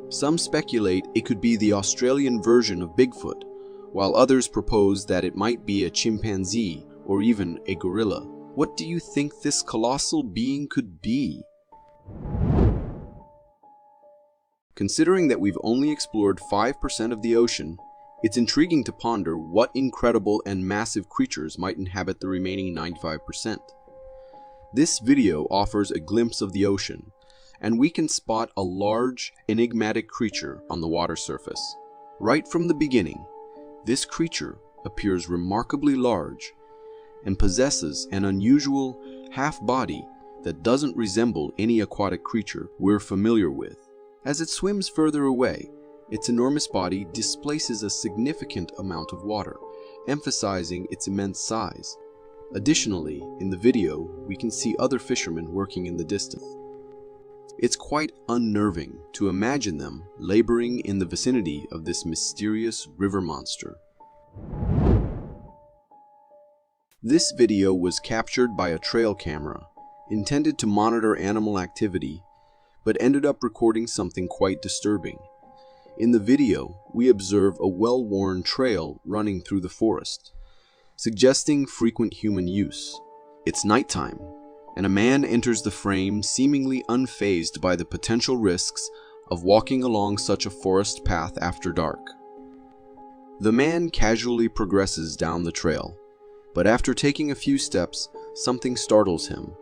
Some speculate it could be the Australian version of Bigfoot, while others propose that it might be a chimpanzee or even a gorilla. What do you think this colossal being could be? Considering that we've only explored 5% of the ocean, it's intriguing to ponder what incredible and massive creatures might inhabit the remaining 95%. This video offers a glimpse of the ocean, and we can spot a large, enigmatic creature on the water surface. Right from the beginning, this creature appears remarkably large and possesses an unusual half-body that doesn't resemble any aquatic creature we're familiar with. As it swims further away, its enormous body displaces a significant amount of water, emphasizing its immense size. Additionally, in the video, we can see other fishermen working in the distance. It's quite unnerving to imagine them laboring in the vicinity of this mysterious river monster. This video was captured by a trail camera, intended to monitor animal activity, but ended up recording something quite disturbing. In the video, we observe a well-worn trail running through the forest, suggesting frequent human use. It's nighttime, and a man enters the frame seemingly unfazed by the potential risks of walking along such a forest path after dark. The man casually progresses down the trail, but after taking a few steps, something startles him.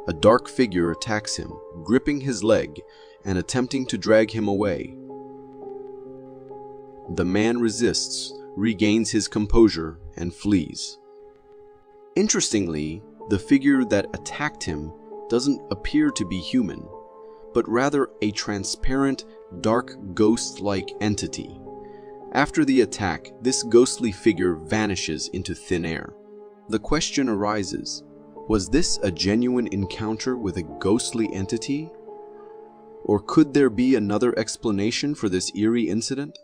A dark figure attacks him, gripping his leg and attempting to drag him away. The man resists, regains his composure, and flees. Interestingly, the figure that attacked him doesn't appear to be human, but rather a transparent, dark, ghost-like entity. After the attack, this ghostly figure vanishes into thin air. The question arises, was this a genuine encounter with a ghostly entity? Or could there be another explanation for this eerie incident?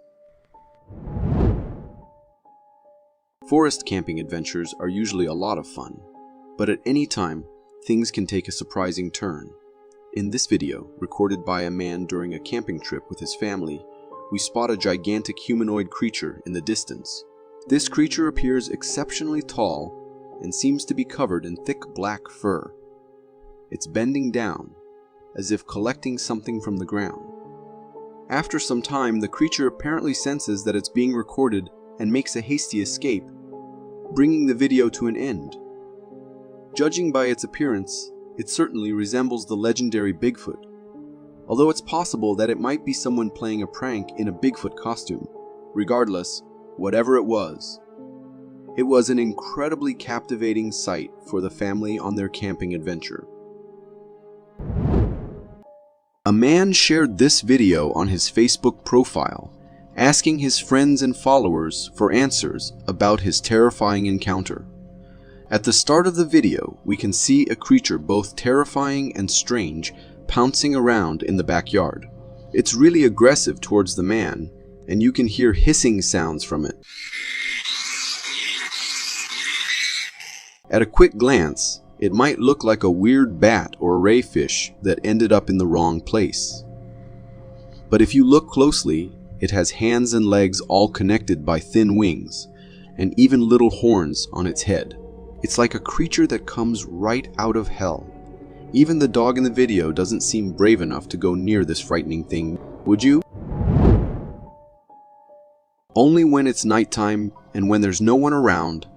Forest camping adventures are usually a lot of fun, but at any time, things can take a surprising turn. In this video, recorded by a man during a camping trip with his family, we spot a gigantic humanoid creature in the distance. This creature appears exceptionally tall and seems to be covered in thick black fur. It's bending down, as if collecting something from the ground. After some time, the creature apparently senses that it's being recorded and makes a hasty escape, bringing the video to an end. Judging by its appearance, it certainly resembles the legendary Bigfoot, although it's possible that it might be someone playing a prank in a Bigfoot costume. Regardless, whatever it was an incredibly captivating sight for the family on their camping adventure. A man shared this video on his Facebook profile, asking his friends and followers for answers about his terrifying encounter. At the start of the video, we can see a creature both terrifying and strange pouncing around in the backyard. It's really aggressive towards the man, and you can hear hissing sounds from it. At a quick glance, it might look like a weird bat or ray fish that ended up in the wrong place. But if you look closely, it has hands and legs all connected by thin wings, and even little horns on its head. It's like a creature that comes right out of hell. Even the dog in the video doesn't seem brave enough to go near this frightening thing, would you? Only when it's nighttime and when there's no one around,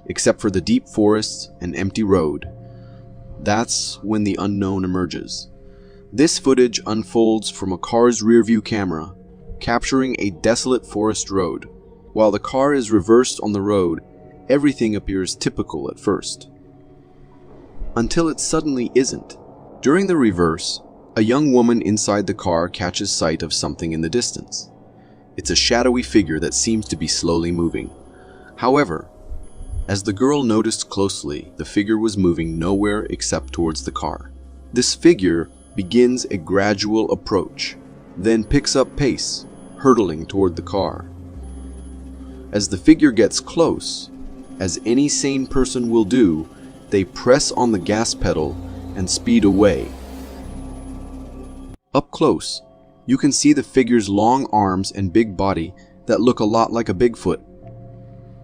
except for the deep forests and empty road, that's when the unknown emerges. This footage unfolds from a car's rearview camera, capturing a desolate forest road. While the car is reversed on the road, everything appears typical at first, until it suddenly isn't. During the reverse, a young woman inside the car catches sight of something in the distance. It's a shadowy figure that seems to be slowly moving. However, as the girl noticed closely, the figure was moving nowhere except towards the car. This figure begins a gradual approach, then picks up pace, hurtling toward the car. As the figure gets close, as any sane person will do, they press on the gas pedal and speed away. Up close, you can see the figure's long arms and big body that look a lot like a Bigfoot.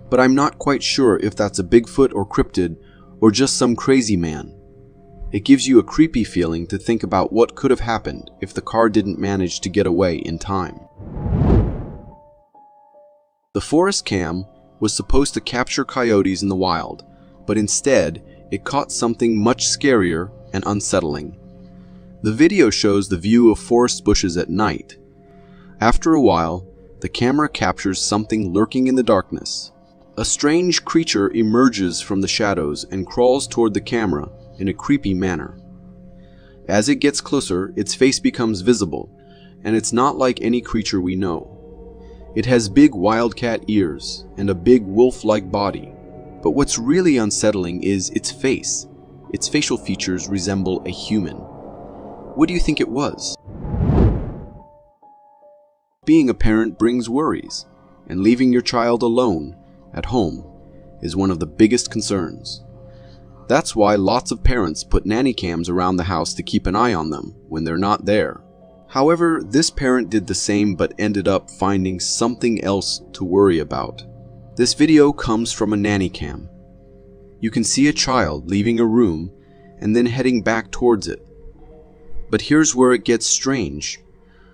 But I'm not quite sure if that's a Bigfoot or cryptid or just some crazy man. It gives you a creepy feeling to think about what could have happened if the car didn't manage to get away in time. The forest cam was supposed to capture coyotes in the wild, but instead it caught something much scarier and unsettling. The video shows the view of forest bushes at night. After a while, the camera captures something lurking in the darkness. A strange creature emerges from the shadows and crawls toward the camera in a creepy manner. As it gets closer, its face becomes visible, and it's not like any creature we know. It has big wildcat ears and a big wolf-like body, but what's really unsettling is its face. Its facial features resemble a human. What do you think it was? Being a parent brings worries, and leaving your child alone at home is one of the biggest concerns. That's why lots of parents put nanny cams around the house to keep an eye on them when they're not there. However, this parent did the same but ended up finding something else to worry about. This video comes from a nanny cam. You can see a child leaving a room and then heading back towards it. But here's where it gets strange.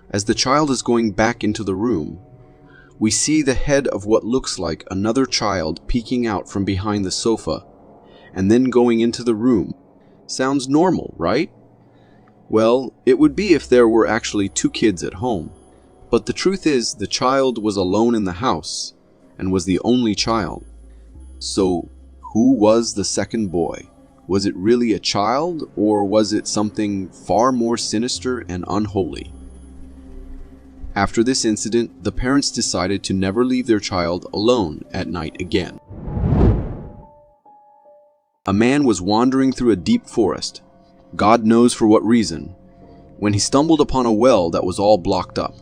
As the child is going back into the room, we see the head of what looks like another child peeking out from behind the sofa and then going into the room. Sounds normal, right? Well, it would be if there were actually two kids at home. But the truth is, the child was alone in the house and was the only child. So, who was the second boy? Was it really a child, or was it something far more sinister and unholy? After this incident, the parents decided to never leave their child alone at night again. A man was wandering through a deep forest, God knows for what reason, when he stumbled upon a well that was all blocked up.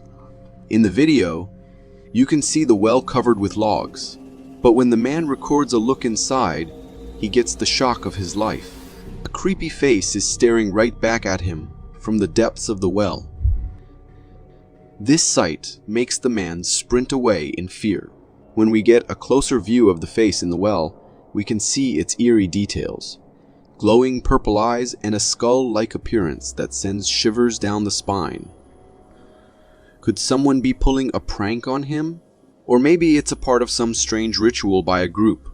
In the video, you can see the well covered with logs, but when the man records a look inside, he gets the shock of his life. A creepy face is staring right back at him from from the depths of the well. This sight makes the man sprint away in fear. When we get a closer view of the face in the well, we can see its eerie details. Glowing purple eyes and a skull-like appearance that sends shivers down the spine. Could someone be pulling a prank on him? Or maybe it's a part of some strange ritual by a group.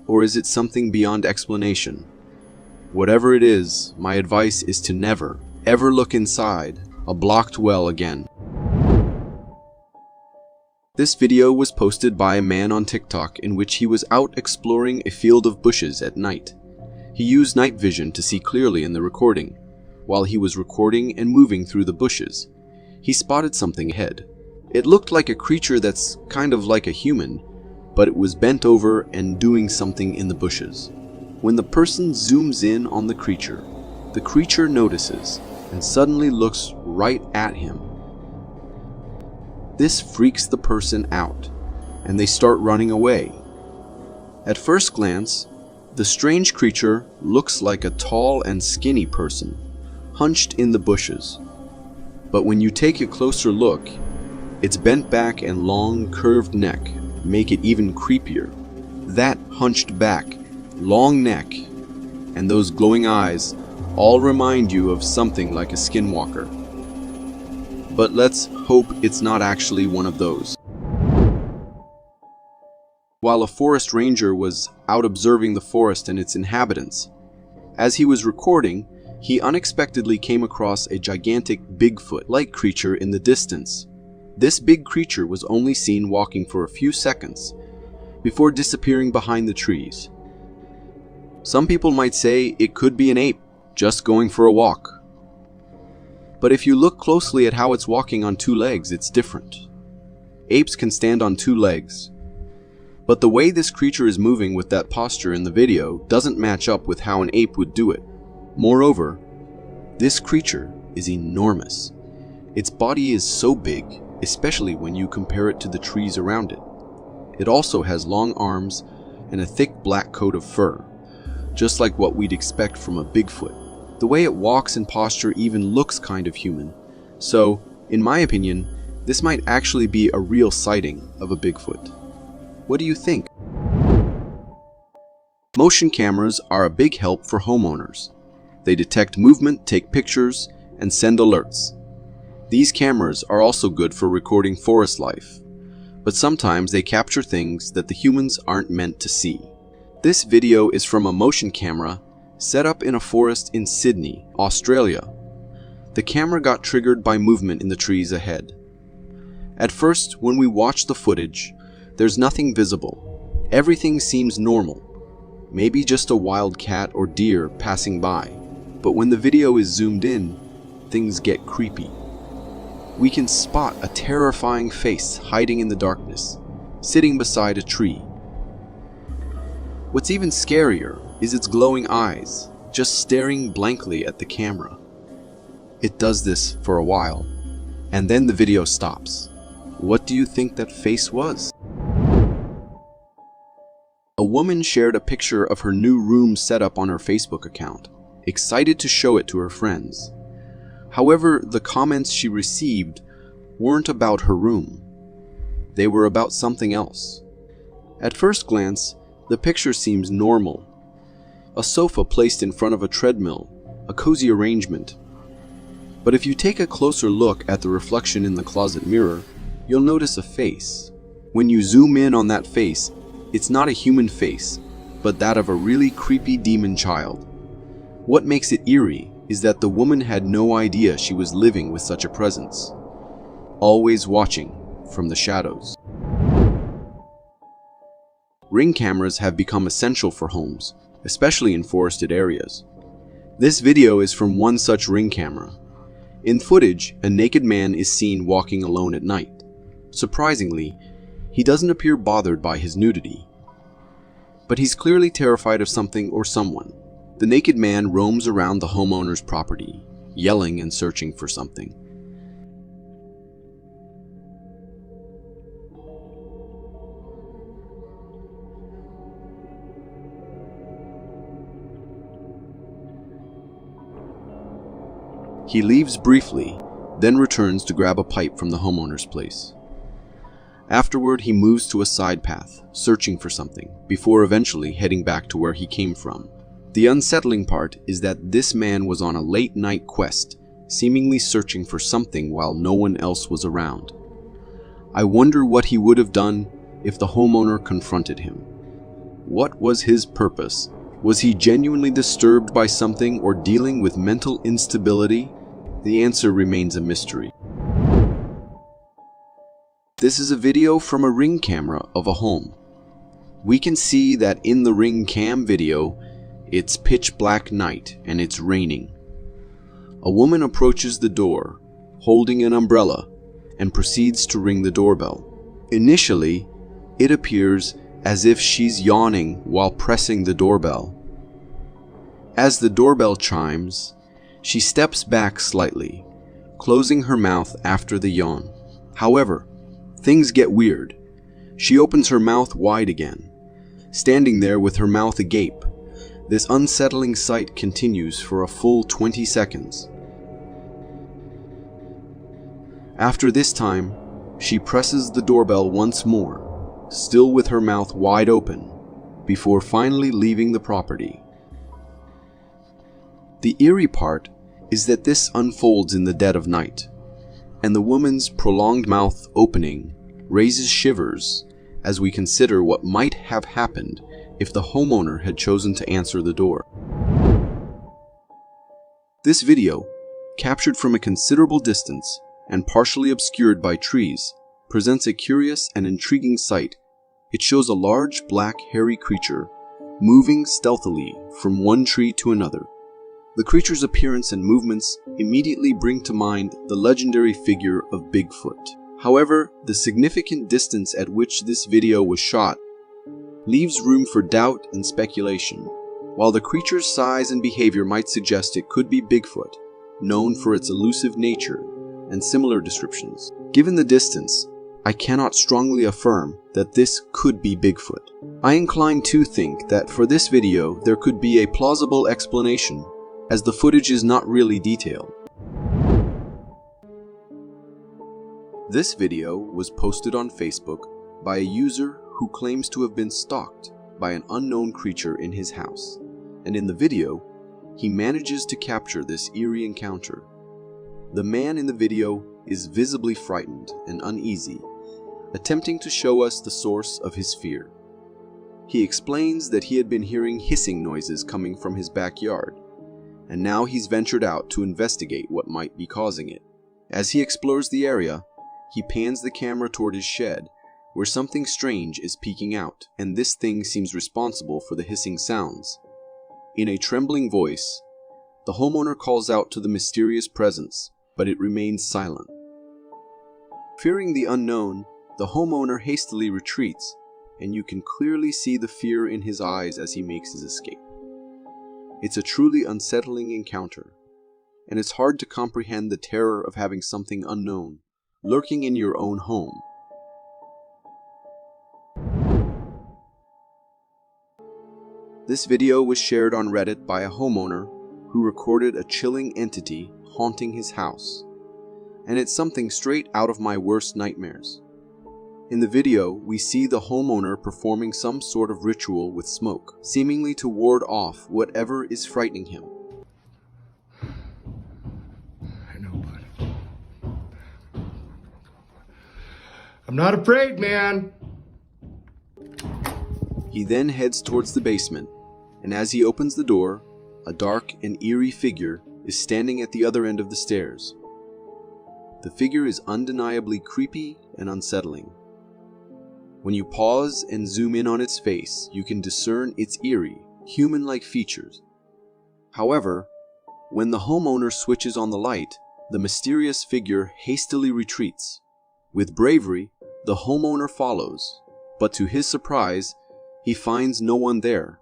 Or is it something beyond explanation? Whatever it is, my advice is to never, ever look inside a blocked well again. This video was posted by a man on TikTok in which he was out exploring a field of bushes at night. He used night vision to see clearly in the recording. While he was recording and moving through the bushes, he spotted something ahead. It looked like a creature that's kind of like a human, but it was bent over and doing something in the bushes. When the person zooms in on the creature notices and suddenly looks right at him. This freaks the person out, and they start running away. At first glance, the strange creature looks like a tall and skinny person, hunched in the bushes. But when you take a closer look, its bent back and long, curved neck make it even creepier. That hunched back, long neck, and those glowing eyes all remind you of something like a skinwalker. But let's hope it's not actually one of those. While a forest ranger was out observing the forest and its inhabitants, as he was recording, he unexpectedly came across a gigantic Bigfoot-like creature in the distance. This big creature was only seen walking for a few seconds before disappearing behind the trees. Some people might say it could be an ape just going for a walk. But if you look closely at how it's walking on two legs, it's different. Apes can stand on two legs. But the way this creature is moving with that posture in the video doesn't match up with how an ape would do it. Moreover, this creature is enormous. Its body is so big, especially when you compare it to the trees around it. It also has long arms and a thick black coat of fur, just like what we'd expect from a Bigfoot. The way it walks and posture even looks kind of human. So, in my opinion, this might actually be a real sighting of a Bigfoot. What do you think? Motion cameras are a big help for homeowners. They detect movement, take pictures, and send alerts. These cameras are also good for recording forest life, but sometimes they capture things that the humans aren't meant to see. This video is from a motion camera set up in a forest in Sydney, Australia. The camera got triggered by movement in the trees ahead. At first, when we watch the footage, there's nothing visible. Everything seems normal. Maybe just a wild cat or deer passing by. But when the video is zoomed in, things get creepy. We can spot a terrifying face hiding in the darkness, sitting beside a tree. What's even scarier is its glowing eyes, just staring blankly at the camera. It does this for a while, and then the video stops. What do you think that face was? A woman shared a picture of her new room setup on her Facebook account, excited to show it to her friends. However, the comments she received weren't about her room. They were about something else. At first glance, the picture seems normal. A sofa placed in front of a treadmill, a cozy arrangement. But if you take a closer look at the reflection in the closet mirror, you'll notice a face. When you zoom in on that face, it's not a human face, but that of a really creepy demon child. What makes it eerie is that the woman had no idea she was living with such a presence, always watching from the shadows. Ring cameras have become essential for homes, especially in forested areas. This video is from one such ring camera. In footage, a naked man is seen walking alone at night. Surprisingly, he doesn't appear bothered by his nudity. But he's clearly terrified of something or someone. The naked man roams around the homeowner's property, yelling and searching for something. He leaves briefly, then returns to grab a pipe from the homeowner's place. Afterward, he moves to a side path, searching for something, before eventually heading back to where he came from. The unsettling part is that this man was on a late-night quest, seemingly searching for something while no one else was around. I wonder what he would have done if the homeowner confronted him. What was his purpose? Was he genuinely disturbed by something or dealing with mental instability? The answer remains a mystery. This is a video from a Ring camera of a home. We can see that in the Ring cam video, it's pitch black night and it's raining. A woman approaches the door, holding an umbrella, and proceeds to ring the doorbell. Initially, it appears as if she's yawning while pressing the doorbell. As the doorbell chimes, she steps back slightly, closing her mouth after the yawn. However, things get weird. She opens her mouth wide again, standing there with her mouth agape. This unsettling sight continues for a full 20 seconds. After this time, she presses the doorbell once more, still with her mouth wide open, before finally leaving the property. The eerie part is that this unfolds in the dead of night, and the woman's prolonged mouth opening raises shivers as we consider what might have happened if the homeowner had chosen to answer the door. This video, captured from a considerable distance and partially obscured by trees, presents a curious and intriguing sight. It shows a large black hairy creature moving stealthily from one tree to another. The creature's appearance and movements immediately bring to mind the legendary figure of Bigfoot. However, the significant distance at which this video was shot leaves room for doubt and speculation. While the creature's size and behavior might suggest it could be Bigfoot, known for its elusive nature and similar descriptions, given the distance, I cannot strongly affirm that this could be Bigfoot. I incline to think that for this video there could be a plausible explanation, as the footage is not really detailed. This video was posted on Facebook by a user who claims to have been stalked by an unknown creature in his house, and in the video, he manages to capture this eerie encounter. The man in the video is visibly frightened and uneasy, attempting to show us the source of his fear. He explains that he had been hearing hissing noises coming from his backyard, and now he's ventured out to investigate what might be causing it. As he explores the area, he pans the camera toward his shed, where something strange is peeking out, and this thing seems responsible for the hissing sounds. In a trembling voice, the homeowner calls out to the mysterious presence, but it remains silent. Fearing the unknown, the homeowner hastily retreats, and you can clearly see the fear in his eyes as he makes his escape. It's a truly unsettling encounter, and it's hard to comprehend the terror of having something unknown lurking in your own home. This video was shared on Reddit by a homeowner who recorded a chilling entity haunting his house, and it's something straight out of my worst nightmares. In the video, we see the homeowner performing some sort of ritual with smoke, seemingly to ward off whatever is frightening him. I know, bud. I'm not afraid, man. He then heads towards the basement, and as he opens the door, a dark and eerie figure is standing at the other end of the stairs. The figure is undeniably creepy and unsettling. When you pause and zoom in on its face, you can discern its eerie, human-like features. However, when the homeowner switches on the light, the mysterious figure hastily retreats. With bravery, the homeowner follows, but to his surprise, he finds no one there.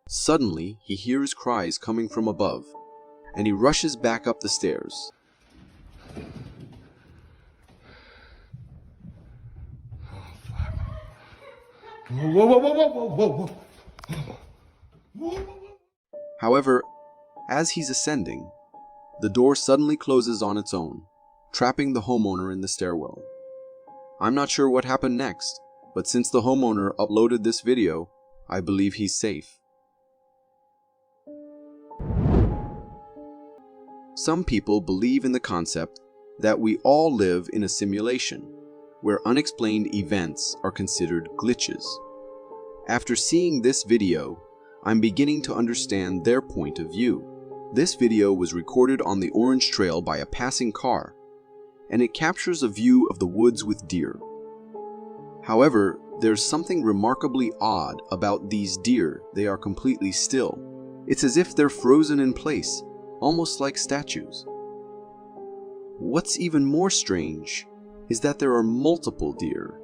Suddenly, he hears cries coming from above, and he rushes back up the stairs. Whoa, whoa, whoa, whoa, whoa, whoa, whoa. However, as he's ascending, The door suddenly closes on its own, trapping the homeowner in the stairwell. I'm not sure what happened next, but since the homeowner uploaded this video, I believe he's safe. Some people believe in the concept that we all live in a simulation, where unexplained events are considered glitches. After seeing this video, I'm beginning to understand their point of view. This video was recorded on the Orange Trail by a passing car, and it captures a view of the woods with deer. However, there's something remarkably odd about these deer. They are completely still. It's as if they're frozen in place, almost like statues. What's even more strange is that there are multiple deer.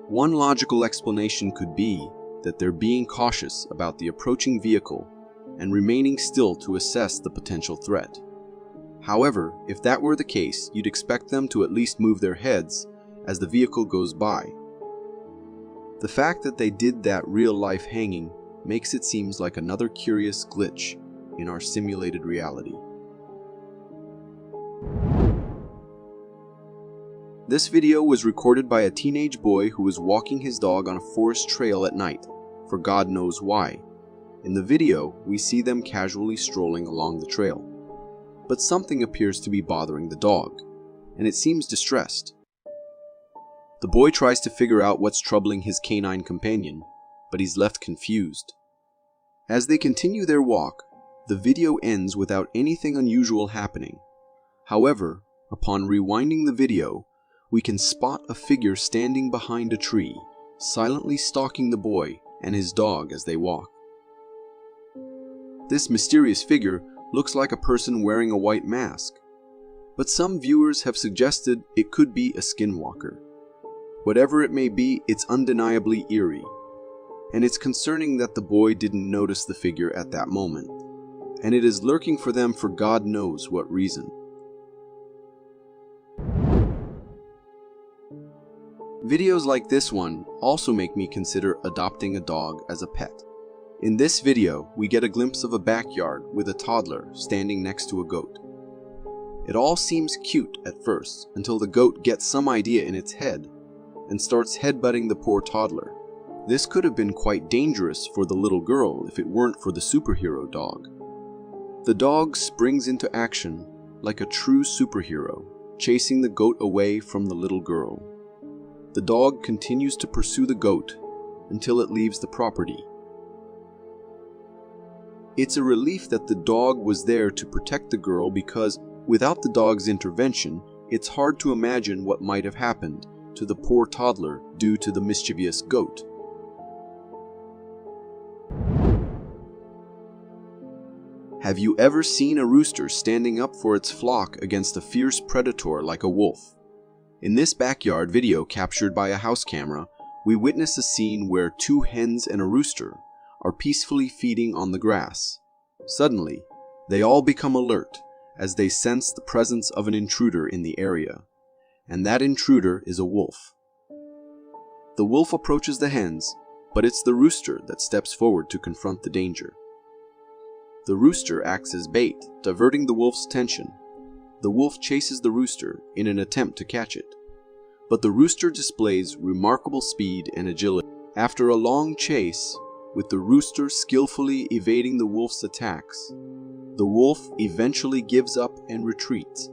One logical explanation could be that they're being cautious about the approaching vehicle and remaining still to assess the potential threat. However, if that were the case, you'd expect them to at least move their heads as the vehicle goes by. The fact that they did that real-life hanging makes it seem like another curious glitch in our simulated reality. This video was recorded by a teenage boy who was walking his dog on a forest trail at night, for God knows why. In the video, we see them casually strolling along the trail. But something appears to be bothering the dog, and it seems distressed. The boy tries to figure out what's troubling his canine companion, but he's left confused. As they continue their walk, the video ends without anything unusual happening. However, upon rewinding the video, we can spot a figure standing behind a tree, silently stalking the boy and his dog as they walk. This mysterious figure looks like a person wearing a white mask, but some viewers have suggested it could be a skinwalker. Whatever it may be, it's undeniably eerie, and it's concerning that the boy didn't notice the figure at that moment, and it is lurking for them for God knows what reason. Videos like this one also make me consider adopting a dog as a pet. In this video, we get a glimpse of a backyard with a toddler standing next to a goat. It all seems cute at first until the goat gets some idea in its head and starts headbutting the poor toddler. This could have been quite dangerous for the little girl if it weren't for the superhero dog. The dog springs into action like a true superhero, chasing the goat away from the little girl. The dog continues to pursue the goat until it leaves the property. It's a relief that the dog was there to protect the girl, because without the dog's intervention, it's hard to imagine what might have happened to the poor toddler due to the mischievous goat. Have you ever seen a rooster standing up for its flock against a fierce predator like a wolf? In this backyard video captured by a house camera, we witness a scene where two hens and a rooster are peacefully feeding on the grass. Suddenly, they all become alert as they sense the presence of an intruder in the area, and that intruder is a wolf. The wolf approaches the hens, but it's the rooster that steps forward to confront the danger. The rooster acts as bait, diverting the wolf's attention. The wolf chases the rooster in an attempt to catch it, but the rooster displays remarkable speed and agility. After a long chase, with the rooster skillfully evading the wolf's attacks, the wolf eventually gives up and retreats.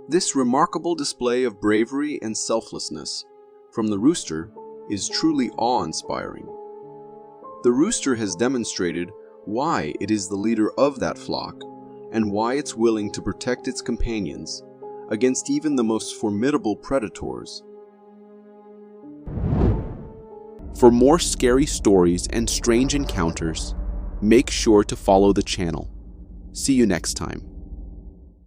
This remarkable display of bravery and selflessness from the rooster is truly awe-inspiring. The rooster has demonstrated why it is the leader of that flock and why it's willing to protect its companions against even the most formidable predators. For more scary stories and strange encounters, make sure to follow the channel. See you next time.